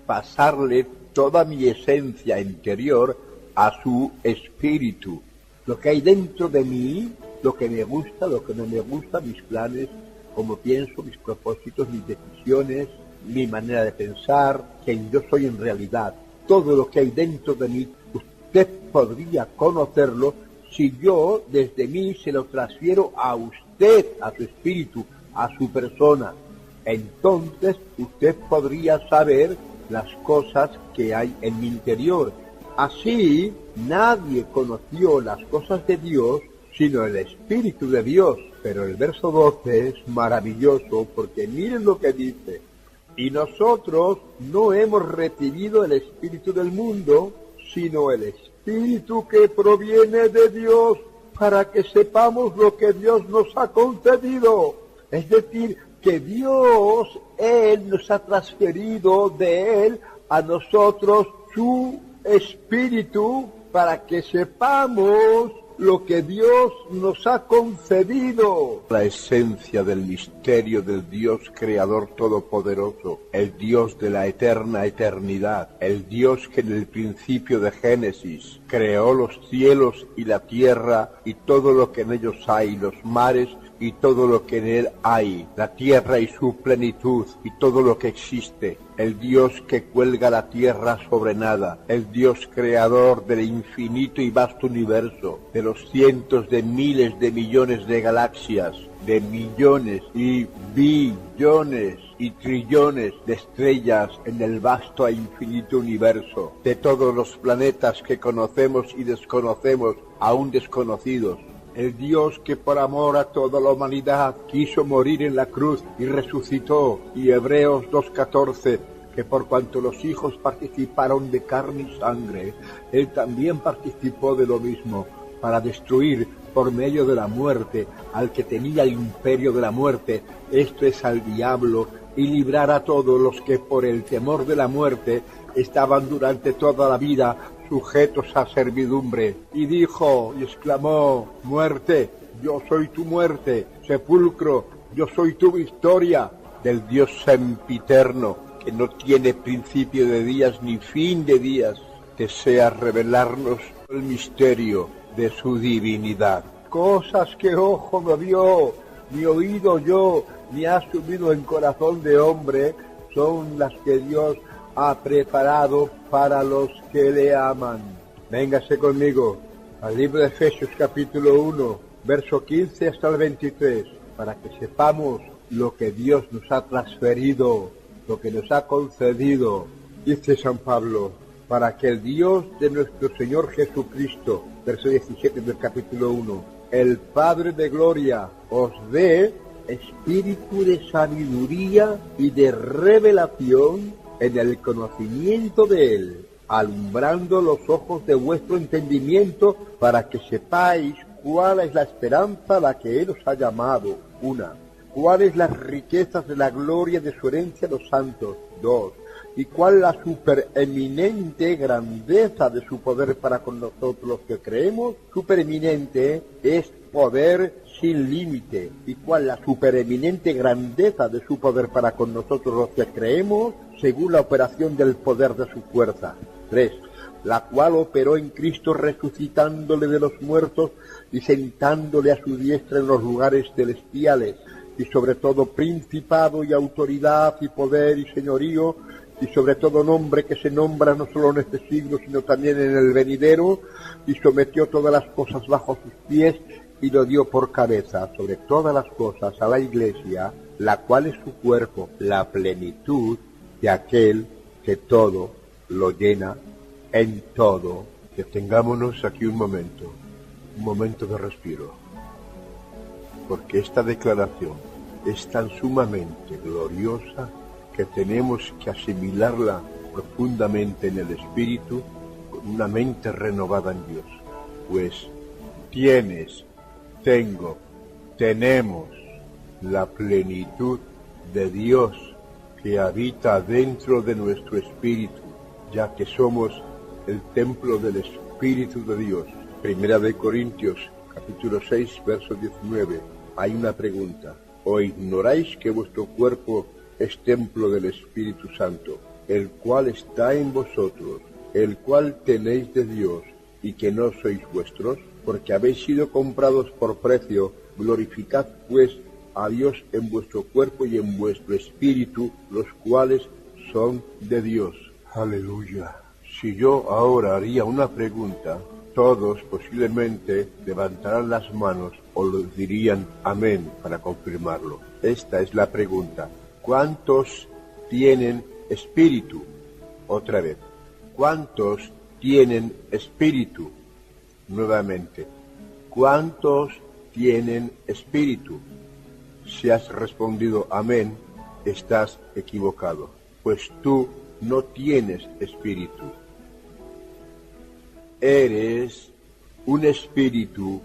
Pasarle toda mi esencia interior a su espíritu. Lo que hay dentro de mí, lo que me gusta, lo que no me gusta, mis planes, cómo pienso, mis propósitos, mis decisiones, mi manera de pensar, quien yo soy en realidad. Todo lo que hay dentro de mí, usted podría conocerlo si yo desde mí se lo transfiero a usted, a su espíritu, a su persona. Entonces usted podría saber las cosas que hay en mi interior. Así, nadie conoció las cosas de Dios, sino el Espíritu de Dios. Pero el verso 12 es maravilloso, porque miren lo que dice. Y nosotros no hemos recibido el Espíritu del mundo, sino el Espíritu que proviene de Dios, para que sepamos lo que Dios nos ha concedido. Es decir, que Dios, Él nos ha transferido de Él a nosotros su Espíritu, para que sepamos lo que Dios nos ha concedido. La esencia del misterio del Dios Creador Todopoderoso, el Dios de la eterna eternidad, el Dios que en el principio de Génesis creó los cielos y la tierra y todo lo que en ellos hay, los mares y todo lo que en él hay, la tierra y su plenitud y todo lo que existe, el Dios que cuelga la tierra sobre nada, el Dios creador del infinito y vasto universo, de los cientos de miles de millones de galaxias, de millones y billones y trillones de estrellas en el vasto e infinito universo, de todos los planetas que conocemos y desconocemos, aún desconocidos. El Dios que por amor a toda la humanidad quiso morir en la cruz y resucitó. Y Hebreos 2:14, que por cuanto los hijos participaron de carne y sangre, Él también participó de lo mismo, para destruir por medio de la muerte al que tenía el imperio de la muerte, esto es al diablo, y librar a todos los que por el temor de la muerte estaban durante toda la vida sujetos a servidumbre. Y dijo y exclamó: muerte, yo soy tu muerte; sepulcro, yo soy tu victoria. Del Dios sempiterno, que no tiene principio de días ni fin de días, desea revelarnos el misterio de su divinidad. Cosas que ojo no vio, ni oído oyó, ni ha subido en corazón de hombre, son las que Dios ha preparado para los que le aman. Véngase conmigo al libro de Efesios capítulo 1, verso 15 hasta el 23, para que sepamos lo que Dios nos ha transferido, lo que nos ha concedido. Dice San Pablo: para que el Dios de nuestro Señor Jesucristo, verso 17 del capítulo 1, el Padre de gloria, os dé espíritu de sabiduría y de revelación en el conocimiento de Él, alumbrando los ojos de vuestro entendimiento, para que sepáis cuál es la esperanza a la que Él os ha llamado. 1. ¿Cuáles las riquezas de la gloria de su herencia los santos? 2. ¿Y cuál la supereminente grandeza de su poder para con nosotros los que creemos? Supereminente es poder sin límite. ¿Y cuál la supereminente grandeza de su poder para con nosotros los que creemos? Según la operación del poder de su fuerza. 3. La cual operó en Cristo resucitándole de los muertos y sentándole a su diestra en los lugares celestiales, y sobre todo principado y autoridad y poder y señorío, y sobre todo nombre que se nombra no solo en este siglo, sino también en el venidero, y sometió todas las cosas bajo sus pies, y lo dio por cabeza sobre todas las cosas a la Iglesia, la cual es su cuerpo, la plenitud de aquel que todo lo llena en todo. Detengámonos aquí un momento de respiro, porque esta declaración es tan sumamente gloriosa que tenemos que asimilarla profundamente en el espíritu, con una mente renovada en Dios. Pues tenemos la plenitud de Dios que habita dentro de nuestro espíritu, ya que somos el templo del Espíritu de Dios. Primera de Corintios, capítulo 6, verso 19. Hay una pregunta: ¿o ignoráis que vuestro cuerpo es templo del Espíritu Santo, el cual está en vosotros, el cual tenéis de Dios, y que no sois vuestros? Porque habéis sido comprados por precio. Glorificad pues a Dios en vuestro cuerpo y en vuestro espíritu, los cuales son de Dios. Aleluya. Si yo ahora haría una pregunta, todos posiblemente levantarán las manos o lo dirían amén para confirmarlo. Esta es la pregunta: ¿cuántos tienen espíritu? Otra vez, ¿cuántos tienen espíritu? Nuevamente, ¿cuántos tienen espíritu? Si has respondido amén, estás equivocado, pues tú no tienes espíritu. Eres un espíritu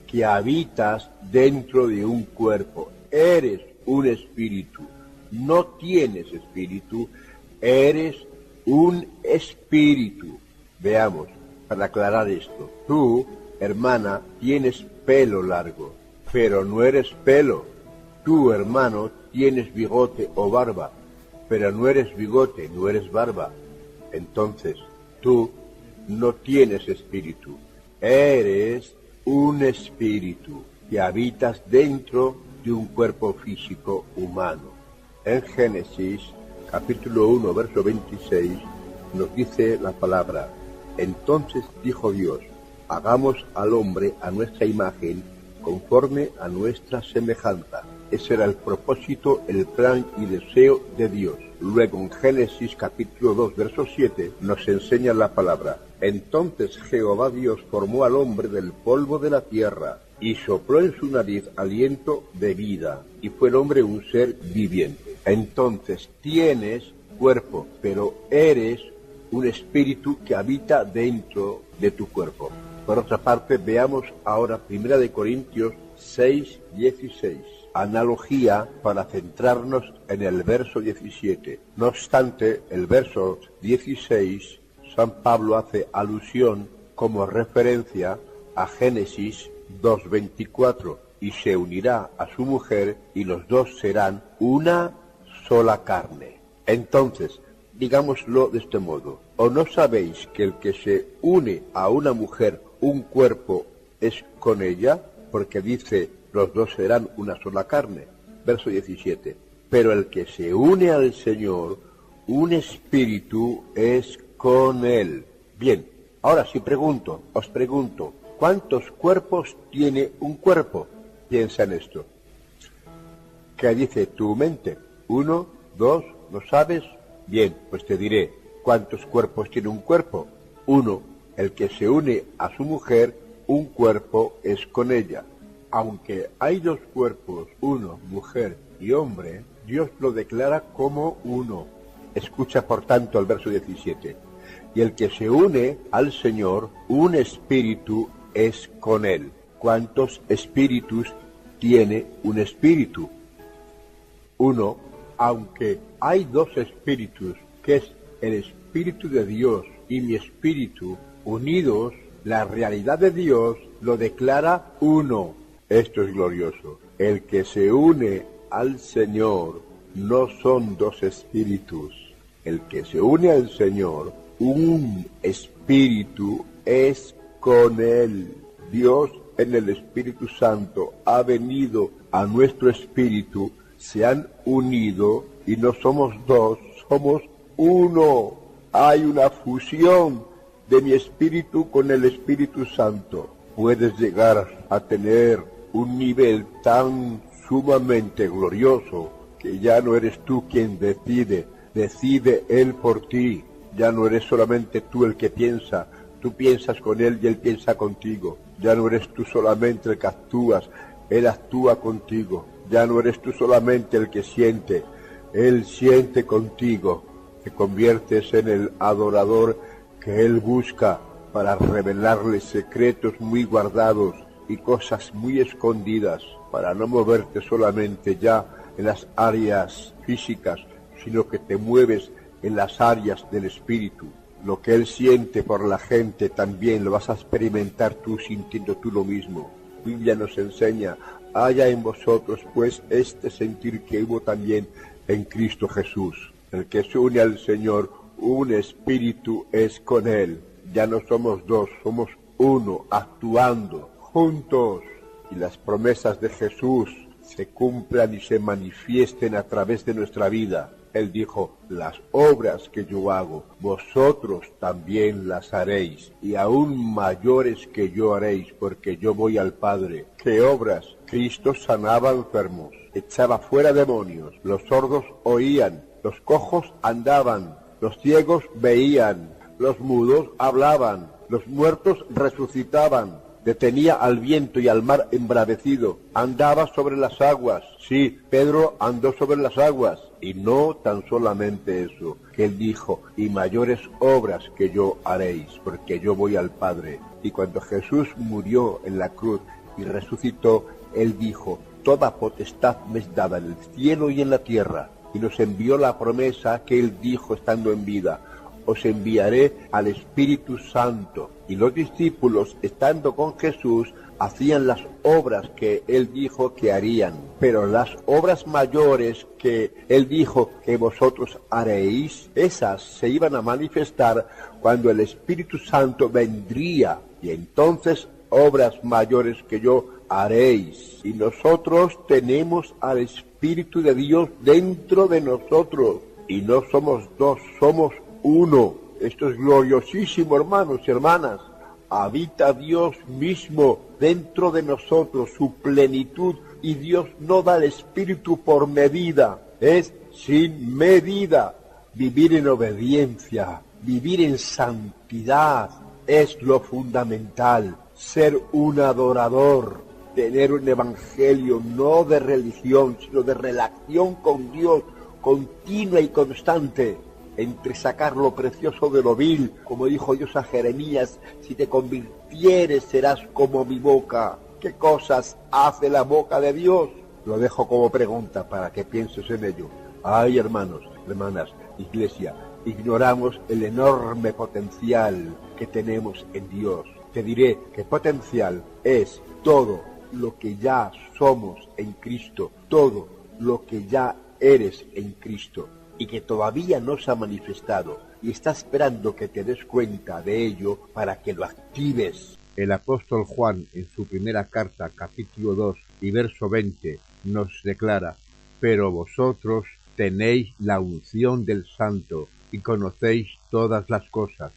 que habitas dentro de un cuerpo. Eres un espíritu. No tienes espíritu, eres un espíritu. Veamos, para aclarar esto. Tú, hermana, tienes pelo largo, pero no eres pelo. Tú, hermano, tienes bigote o barba, pero no eres bigote, no eres barba. Entonces, tú no tienes espíritu. Eres un espíritu que habitas dentro de un cuerpo físico humano. En Génesis, capítulo 1, verso 26, nos dice la palabra: entonces dijo Dios, hagamos al hombre a nuestra imagen, conforme a nuestra semejanza. Ese era el propósito, el plan y deseo de Dios. Luego en Génesis capítulo 2, verso 7, nos enseña la palabra: entonces Jehová Dios formó al hombre del polvo de la tierra, y sopló en su nariz aliento de vida, y fue el hombre un ser viviente. Entonces tienes cuerpo, pero eres un espíritu que habita dentro de tu cuerpo. Por otra parte, veamos ahora 1 Corintios 6:16. Analogía para centrarnos en el verso 17. No obstante, el verso 16, San Pablo hace alusión como referencia a Génesis 2:24, y se unirá a su mujer y los dos serán una sola carne. Entonces, digámoslo de este modo: ¿o no sabéis que el que se une a una mujer, un cuerpo es con ella? Porque dice, los dos serán una sola carne. Verso 17. Pero el que se une al Señor, un espíritu es con él. Bien, ahora sí os pregunto, ¿cuántos cuerpos tiene un cuerpo? Piensa en esto. ¿Qué dice tu mente? 1, 2, ¿lo sabes? Bien, pues te diré, ¿cuántos cuerpos tiene un cuerpo? 1, el que se une a su mujer, un cuerpo es con ella. Aunque hay dos cuerpos, uno, mujer y hombre, Dios lo declara como uno. Escucha por tanto el verso 17. Y el que se une al Señor, un espíritu es con él. ¿Cuántos espíritus tiene un espíritu? 1, aunque hay dos espíritus, que es el Espíritu de Dios y mi espíritu, unidos, la realidad de Dios lo declara uno. Esto es glorioso. El que se une al Señor no son dos espíritus. El que se une al Señor, un espíritu es con él. Dios en el Espíritu Santo ha venido a nuestro espíritu, se han unido y no somos dos, somos uno. Hay una fusión de mi espíritu con el Espíritu Santo. Puedes llegar a tener un nivel tan sumamente glorioso que ya no eres tú quien decide, decide Él por ti. Ya no eres solamente tú el que piensa, tú piensas con Él y Él piensa contigo. Ya no eres tú solamente el que actúas, Él actúa contigo. Ya no eres tú solamente el que siente, Él siente contigo. Te conviertes en el adorador que Él busca para revelarle secretos muy guardados y cosas muy escondidas, para no moverte solamente ya en las áreas físicas, sino que te mueves en las áreas del espíritu. Lo que Él siente por la gente también lo vas a experimentar tú sintiendo tú lo mismo. La Biblia nos enseña, haya en vosotros pues este sentir que hubo también en Cristo Jesús. El que se une al Señor, un espíritu es con Él. Ya no somos dos, somos uno, actuando juntos. Y las promesas de Jesús se cumplan y se manifiesten a través de nuestra vida. Él dijo, las obras que yo hago, vosotros también las haréis, y aún mayores que yo haréis, porque yo voy al Padre. ¿Qué obras? Cristo sanaba enfermos, echaba fuera demonios, los sordos oían, los cojos andaban, los ciegos veían, los mudos hablaban, los muertos resucitaban, detenía al viento y al mar embravecido, andaba sobre las aguas. Sí, Pedro andó sobre las aguas. Y no tan solamente eso, que Él dijo, y mayores obras que yo haréis, porque yo voy al Padre. Y cuando Jesús murió en la cruz y resucitó, Él dijo, toda potestad me es dada en el cielo y en la tierra. Y nos envió la promesa que Él dijo estando en vida, os enviaré al Espíritu Santo. Y los discípulos, estando con Jesús, hacían las obras que Él dijo que harían. Pero las obras mayores que Él dijo que vosotros haréis, esas se iban a manifestar cuando el Espíritu Santo vendría. Y entonces obras mayores que yo haréis. Y nosotros tenemos al Espíritu de Dios dentro de nosotros. Y no somos dos, somos uno. Esto es gloriosísimo, hermanos y hermanas. Habita Dios mismo dentro de nosotros, su plenitud, y Dios no da el Espíritu por medida, es sin medida. Vivir en obediencia, vivir en santidad es lo fundamental. Ser un adorador, tener un evangelio no de religión, sino de relación con Dios, continua y constante. entre sacar lo precioso de lo vil, como dijo Dios a Jeremías, si te convirtieres serás como mi boca. ¿Qué cosas hace la boca de Dios? Lo dejo como pregunta para que pienses en ello. Ay, hermanos, hermanas, iglesia, ignoramos el enorme potencial que tenemos en Dios. Te diré que potencial es todo lo que ya somos en Cristo, todo lo que ya eres en Cristo y que todavía no se ha manifestado y está esperando que te des cuenta de ello para que lo actives. El apóstol Juan, en su primera carta, capítulo 2 y verso 20, nos declara: pero vosotros tenéis la unción del Santo y conocéis todas las cosas.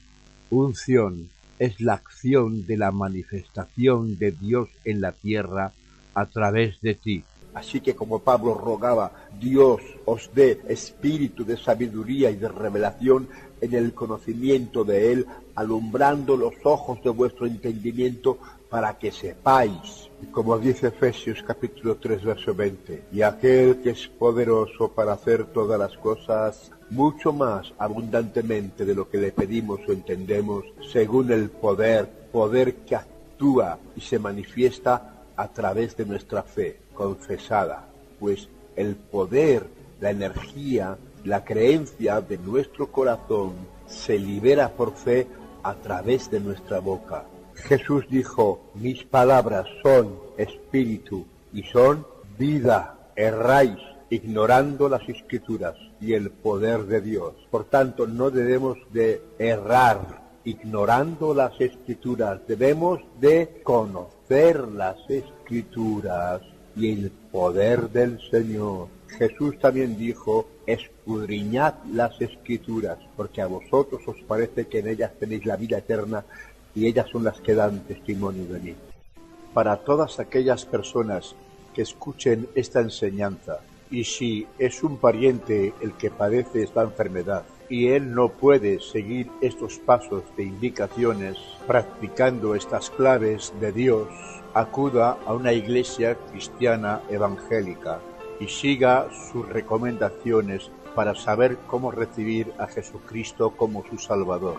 Unción es la acción de la manifestación de Dios en la tierra a través de ti. Así que como Pablo rogaba, Dios os dé espíritu de sabiduría y de revelación en el conocimiento de Él, alumbrando los ojos de vuestro entendimiento para que sepáis. Y como dice Efesios capítulo 3, verso 20, y aquel que es poderoso para hacer todas las cosas, mucho más abundantemente de lo que le pedimos o entendemos, según el poder que actúa y se manifiesta a través de nuestra fe confesada, pues el poder, la energía, la creencia de nuestro corazón se libera por fe a través de nuestra boca. Jesús dijo: mis palabras son espíritu y son vida. Erráis ignorando las Escrituras y el poder de Dios. Por tanto, no debemos de errar ignorando las Escrituras, debemos de conocer las Escrituras y el poder del Señor. Jesús también dijo: escudriñad las Escrituras, porque a vosotros os parece que en ellas tenéis la vida eterna, y ellas son las que dan testimonio de mí. Para todas aquellas personas que escuchen esta enseñanza, y si es un pariente el que padece esta enfermedad, y él no puede seguir estos pasos de indicaciones practicando estas claves de Dios, acuda a una iglesia cristiana evangélica y siga sus recomendaciones para saber cómo recibir a Jesucristo como su Salvador,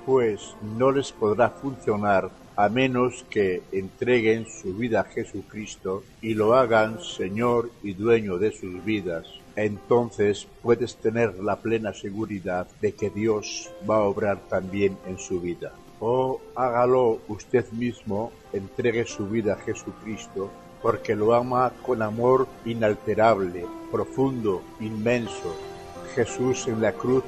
pues no les podrá funcionar a menos que entreguen su vida a Jesucristo y lo hagan Señor y dueño de sus vidas. Entonces puedes tener la plena seguridad de que Dios va a obrar también en su vida. O hágalo usted mismo, entregue su vida a Jesucristo, porque lo ama con amor inalterable, profundo, inmenso. Jesús en la cruz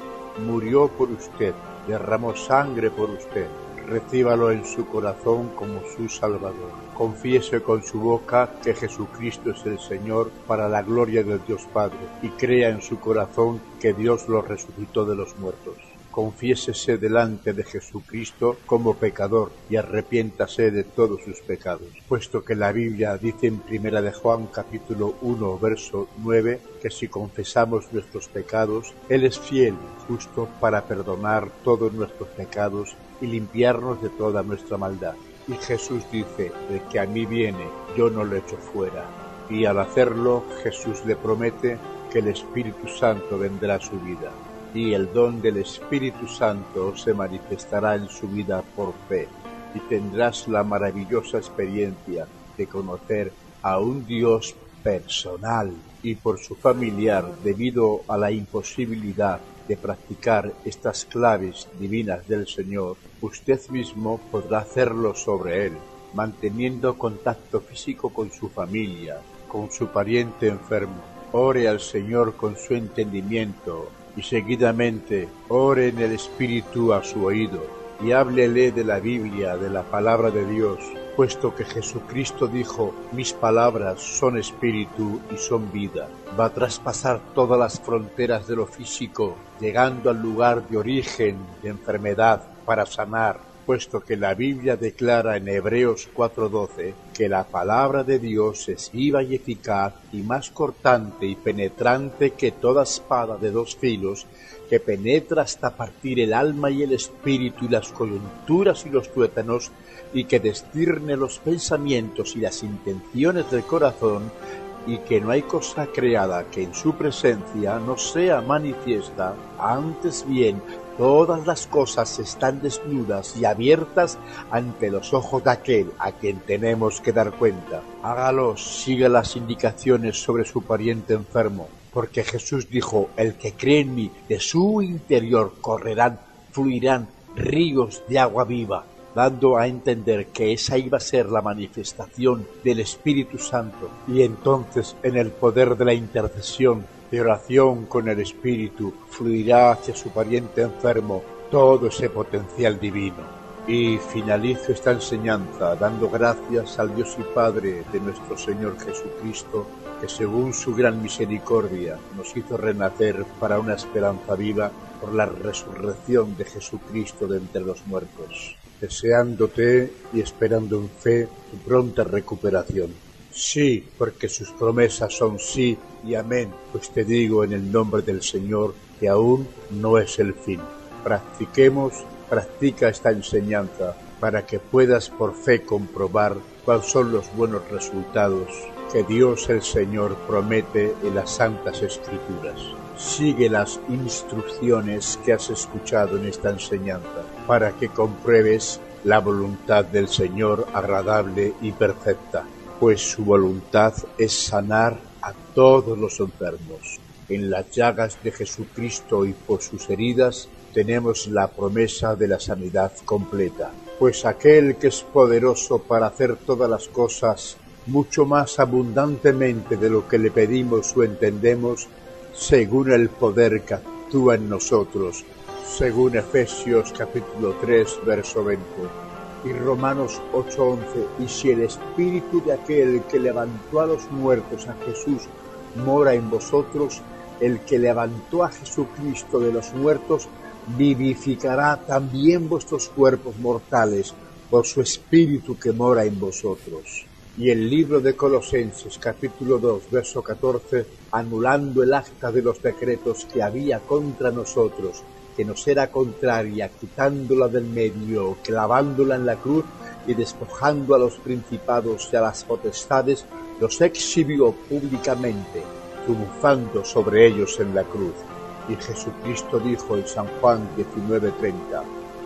murió por usted, derramó sangre por usted. Recíbalo en su corazón como su Salvador. Confiese con su boca que Jesucristo es el Señor para la gloria del Dios Padre y crea en su corazón que Dios lo resucitó de los muertos. Confiésese delante de Jesucristo como pecador y arrepiéntase de todos sus pecados, puesto que la Biblia dice en 1 de Juan capítulo 1 verso 9 que si confesamos nuestros pecados, Él es fiel y justo para perdonar todos nuestros pecados y limpiarnos de toda nuestra maldad. Y Jesús dice: el que a mí viene, yo no lo echo fuera. Y al hacerlo, Jesús le promete que el Espíritu Santo vendrá a su vida. Y el don del Espíritu Santo se manifestará en su vida por fe. Y tendrás la maravillosa experiencia de conocer a un Dios personal y por su familiar, debido a la imposibilidad de practicar estas claves divinas del Señor, usted mismo podrá hacerlo sobre Él, manteniendo contacto físico con su familia, con su pariente enfermo. Ore al Señor con su entendimiento y seguidamente ore en el Espíritu a su oído y háblele de la Biblia, de la palabra de Dios, puesto que Jesucristo dijo: mis palabras son espíritu y son vida. Va a traspasar todas las fronteras de lo físico, llegando al lugar de origen de enfermedad para sanar, puesto que la Biblia declara en Hebreos 4:12 que la palabra de Dios es viva y eficaz y más cortante y penetrante que toda espada de dos filos, que penetra hasta partir el alma y el espíritu y las coyunturas y los tuétanos, y que discierne los pensamientos y las intenciones del corazón. y que no hay cosa creada que en su presencia no sea manifiesta, antes bien todas las cosas están desnudas y abiertas ante los ojos de aquel a quien tenemos que dar cuenta. Hágalos, siga las indicaciones sobre su pariente enfermo, porque Jesús dijo: el que cree en mí, de su interior fluirán ríos de agua viva, dando a entender que esa iba a ser la manifestación del Espíritu Santo, y entonces en el poder de la intercesión, de oración con el Espíritu, fluirá hacia su pariente enfermo todo ese potencial divino. Y finalizo esta enseñanza dando gracias al Dios y Padre de nuestro Señor Jesucristo, que según su gran misericordia nos hizo renacer para una esperanza viva por la resurrección de Jesucristo de entre los muertos, deseándote y esperando en fe tu pronta recuperación. Sí, porque sus promesas son sí y amén, pues te digo en el nombre del Señor que aún no es el fin. Practica esta enseñanza para que puedas por fe comprobar cuáles son los buenos resultados que Dios el Señor promete en las Santas Escrituras. Sigue las instrucciones que has escuchado en esta enseñanza para que compruebes la voluntad del Señor agradable y perfecta, pues su voluntad es sanar a todos los enfermos. En las llagas de Jesucristo y por sus heridas tenemos la promesa de la sanidad completa, pues aquel que es poderoso para hacer todas las cosas mucho más abundantemente de lo que le pedimos o entendemos, según el poder que actúa en nosotros, según Efesios capítulo 3, verso 20. Y Romanos 8:11, y si el Espíritu de aquel que levantó a los muertos a Jesús mora en vosotros, el que levantó a Jesucristo de los muertos vivificará también vuestros cuerpos mortales por su Espíritu que mora en vosotros. Y el libro de Colosenses capítulo 2, verso 14, anulando el acta de los decretos que había contra nosotros, que nos era contraria, quitándola del medio, clavándola en la cruz y despojando a los principados y a las potestades, los exhibió públicamente, triunfando sobre ellos en la cruz. Y Jesucristo dijo en San Juan 19:30,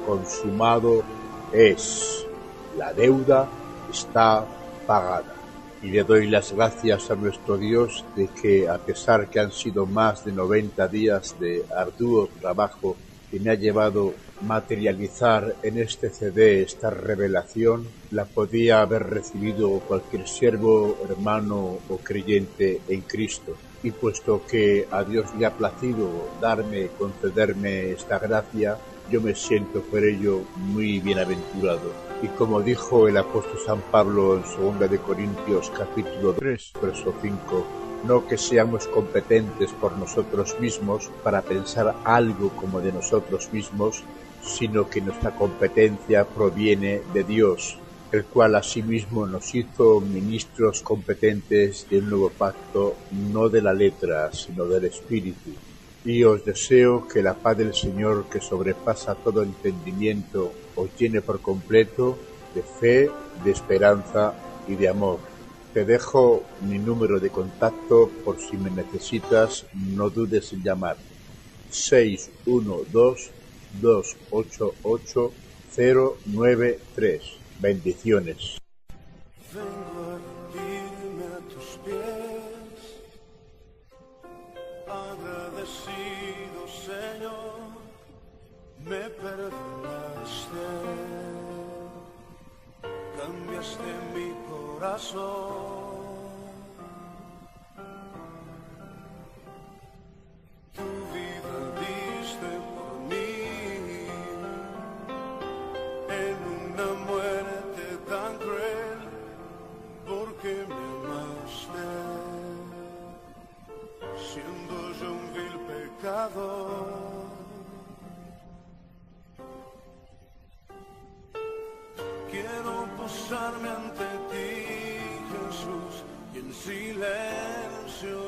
consumado es, la deuda está pagada. Y le doy las gracias a nuestro Dios de que, a pesar que han sido más de 90 días de arduo trabajo que me ha llevado materializar en este CD esta revelación, la podía haber recibido cualquier siervo, hermano o creyente en Cristo. Y puesto que a Dios le ha placido concederme esta gracia, yo me siento por ello muy bienaventurado. Y como dijo el apóstol San Pablo en 2 de Corintios capítulo 3, verso 5, no que seamos competentes por nosotros mismos para pensar algo como de nosotros mismos, sino que nuestra competencia proviene de Dios, el cual asimismo nos hizo ministros competentes de un nuevo pacto, no de la letra, sino del Espíritu. Y os deseo que la paz del Señor, que sobrepasa todo entendimiento, os llene por completo de fe, de esperanza y de amor. Te dejo mi número de contacto por si me necesitas, no dudes en llamar. 612-288-093. Bendiciones. Vengo a rendirme a tus pies, agradecido Señor, me perdonaste, cambiaste mi corazón, tu vida diste por mí, en una muerte tan cruel, porque me amaste, siendo yo un vil pecador. Quiero posarme ante ti, Jesús, y en silencio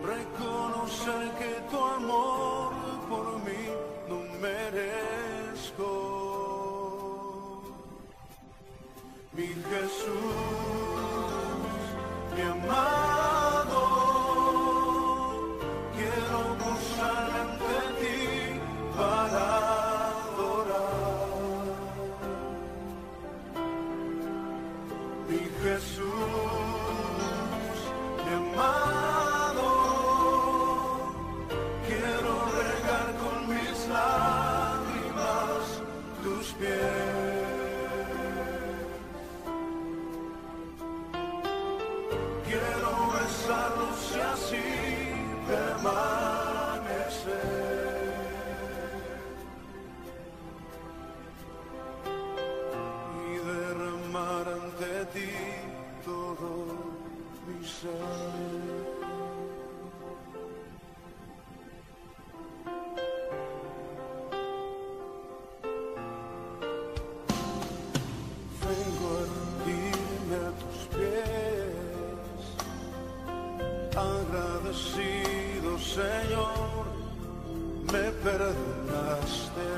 reconocer que tu amor por mí no merezco. Mi así permanecer. Y derramar ante ti todo mi ser. Vengo a rendirme a tus pies, agradecido, Señor, me perdonaste,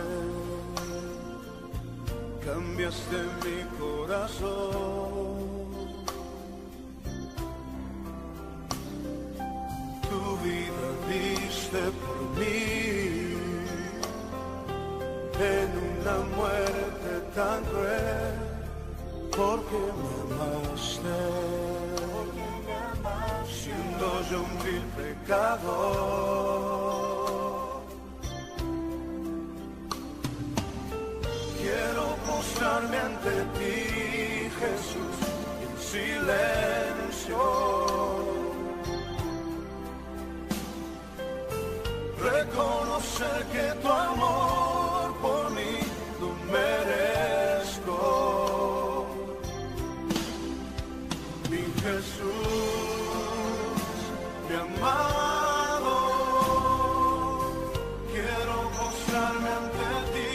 cambiaste mi corazón, tu vida diste por mí, en una muerte tan cruel, porque me amaste, siendo yo un vil pecador. Quiero postrarme ante ti, Jesús, en silencio, reconocer que tu amor por mí no merezco. Mi Jesús, mi amado, quiero postrarme ante ti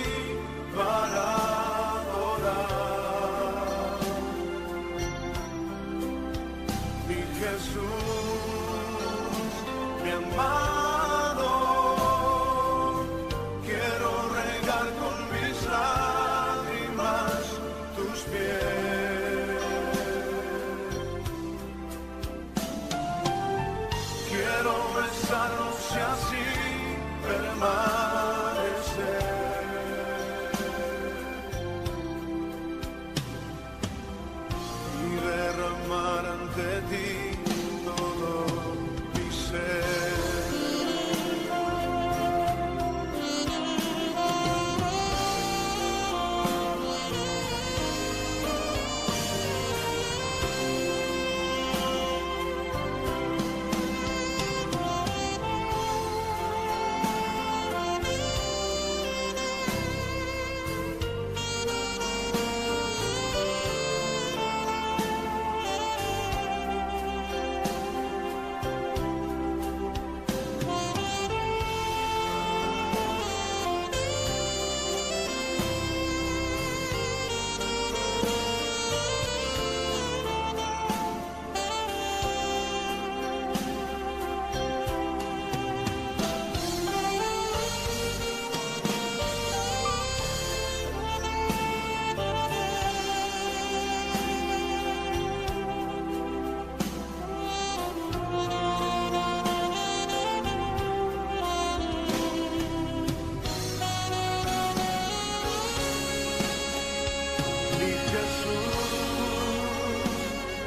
para adorar. Mi Jesús, mi amado, quiero regar con mis lágrimas tus pies. Quiero besarlos y así permanecer. Y derramar ante ti todo mi ser.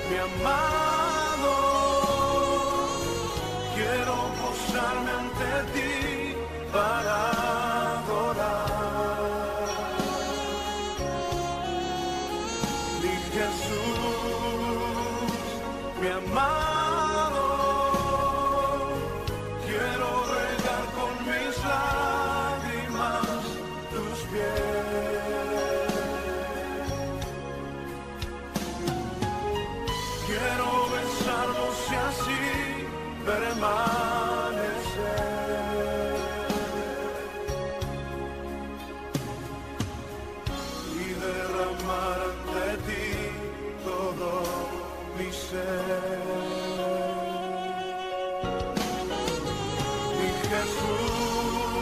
Mi amado, quiero postrarme ante ti para adorar. Mi Jesús, mi amado, quiero regar con mis lágrimas tus pies. Quiero besarlos y así permanecer. Y derramar ante ti todo mi ser. Mi Jesús,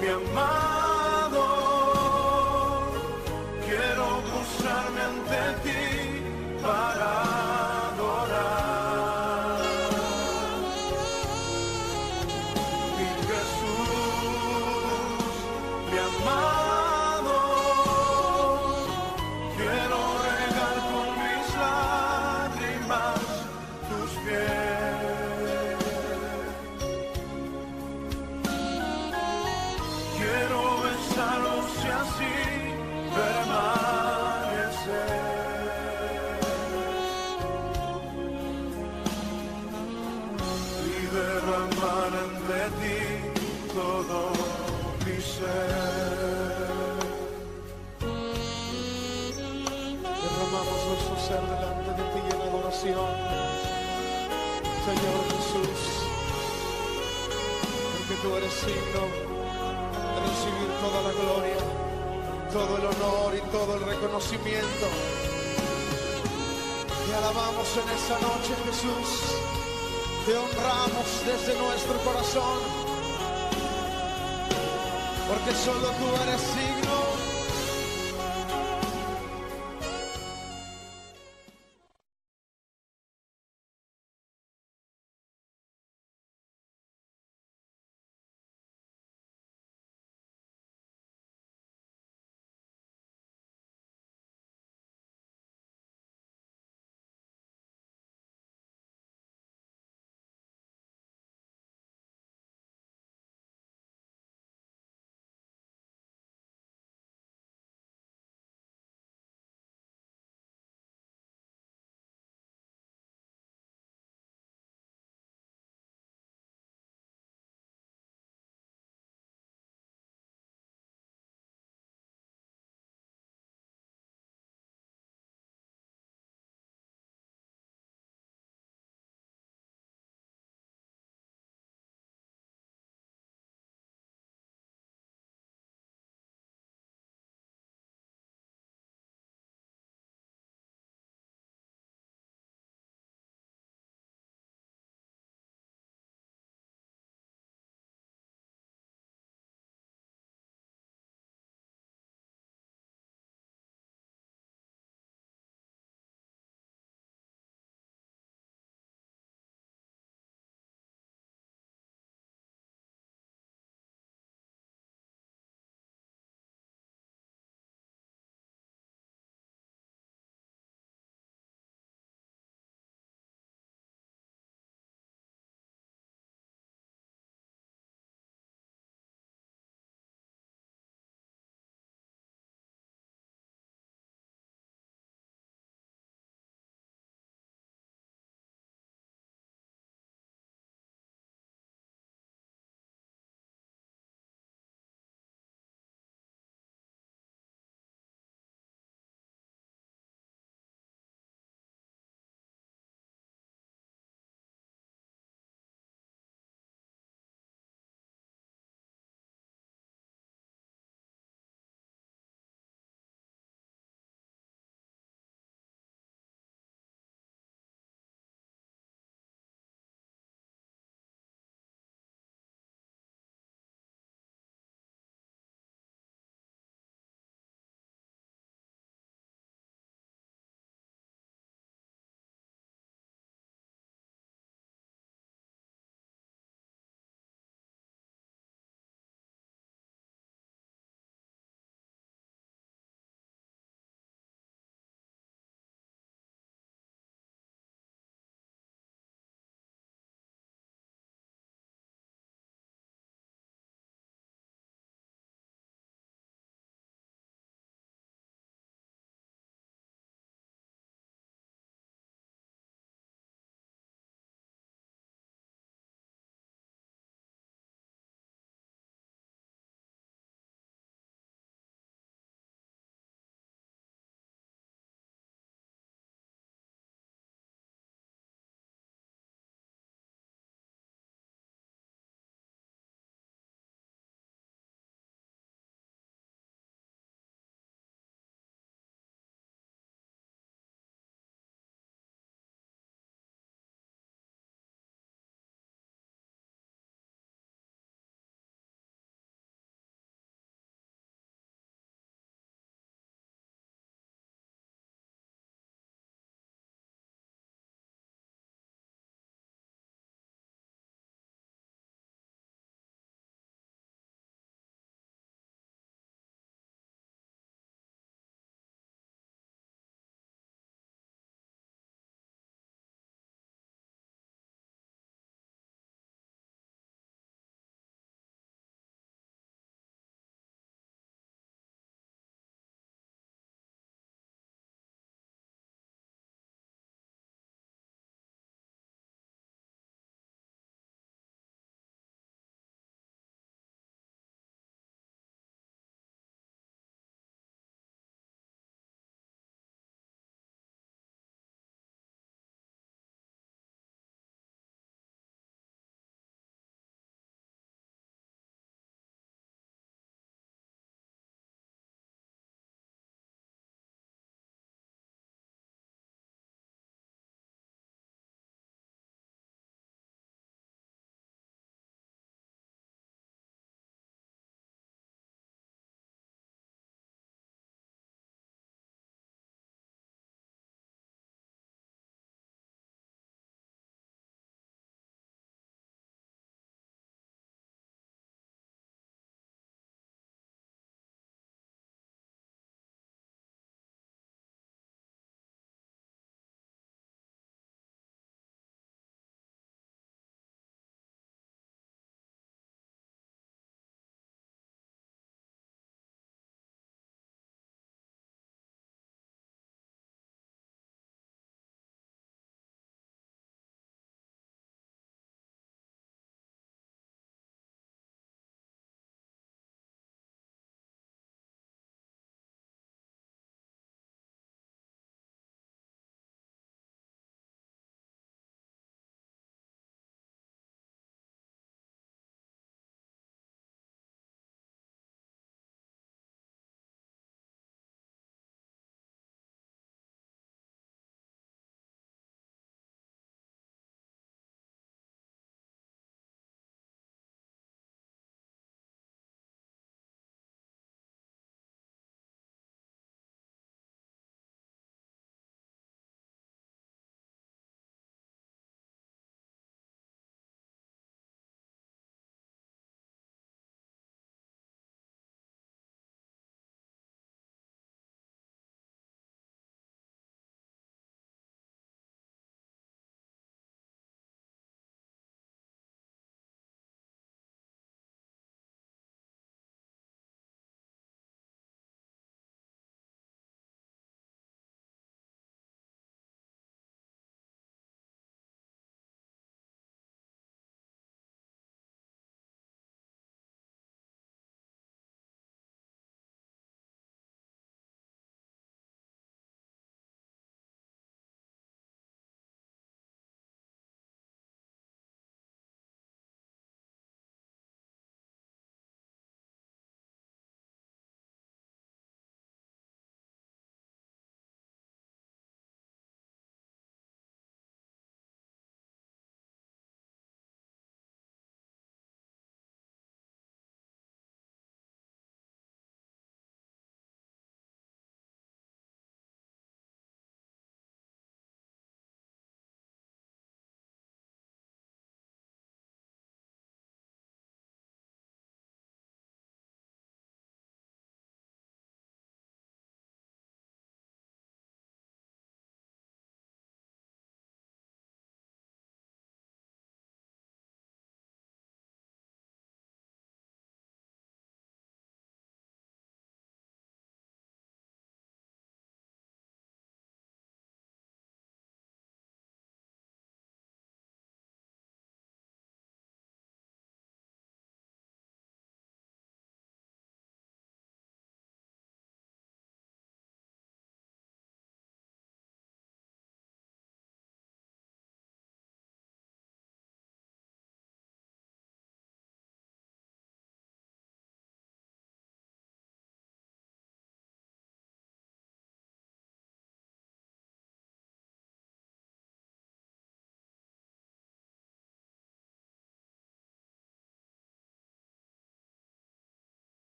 mi amado, quiero postrarme ante ti para adorar. Mi Jesús, mi amado, quiero regar con mis lágrimas tus pies. de ti todo mi ser. Derramamos nuestro ser delante de ti en adoración, Señor Jesús, porque tú eres digno de recibir toda la gloria, todo el honor y todo el reconocimiento. Te alabamos en esta noche, Jesús, te honramos desde nuestro corazón, porque solo tú eres digno.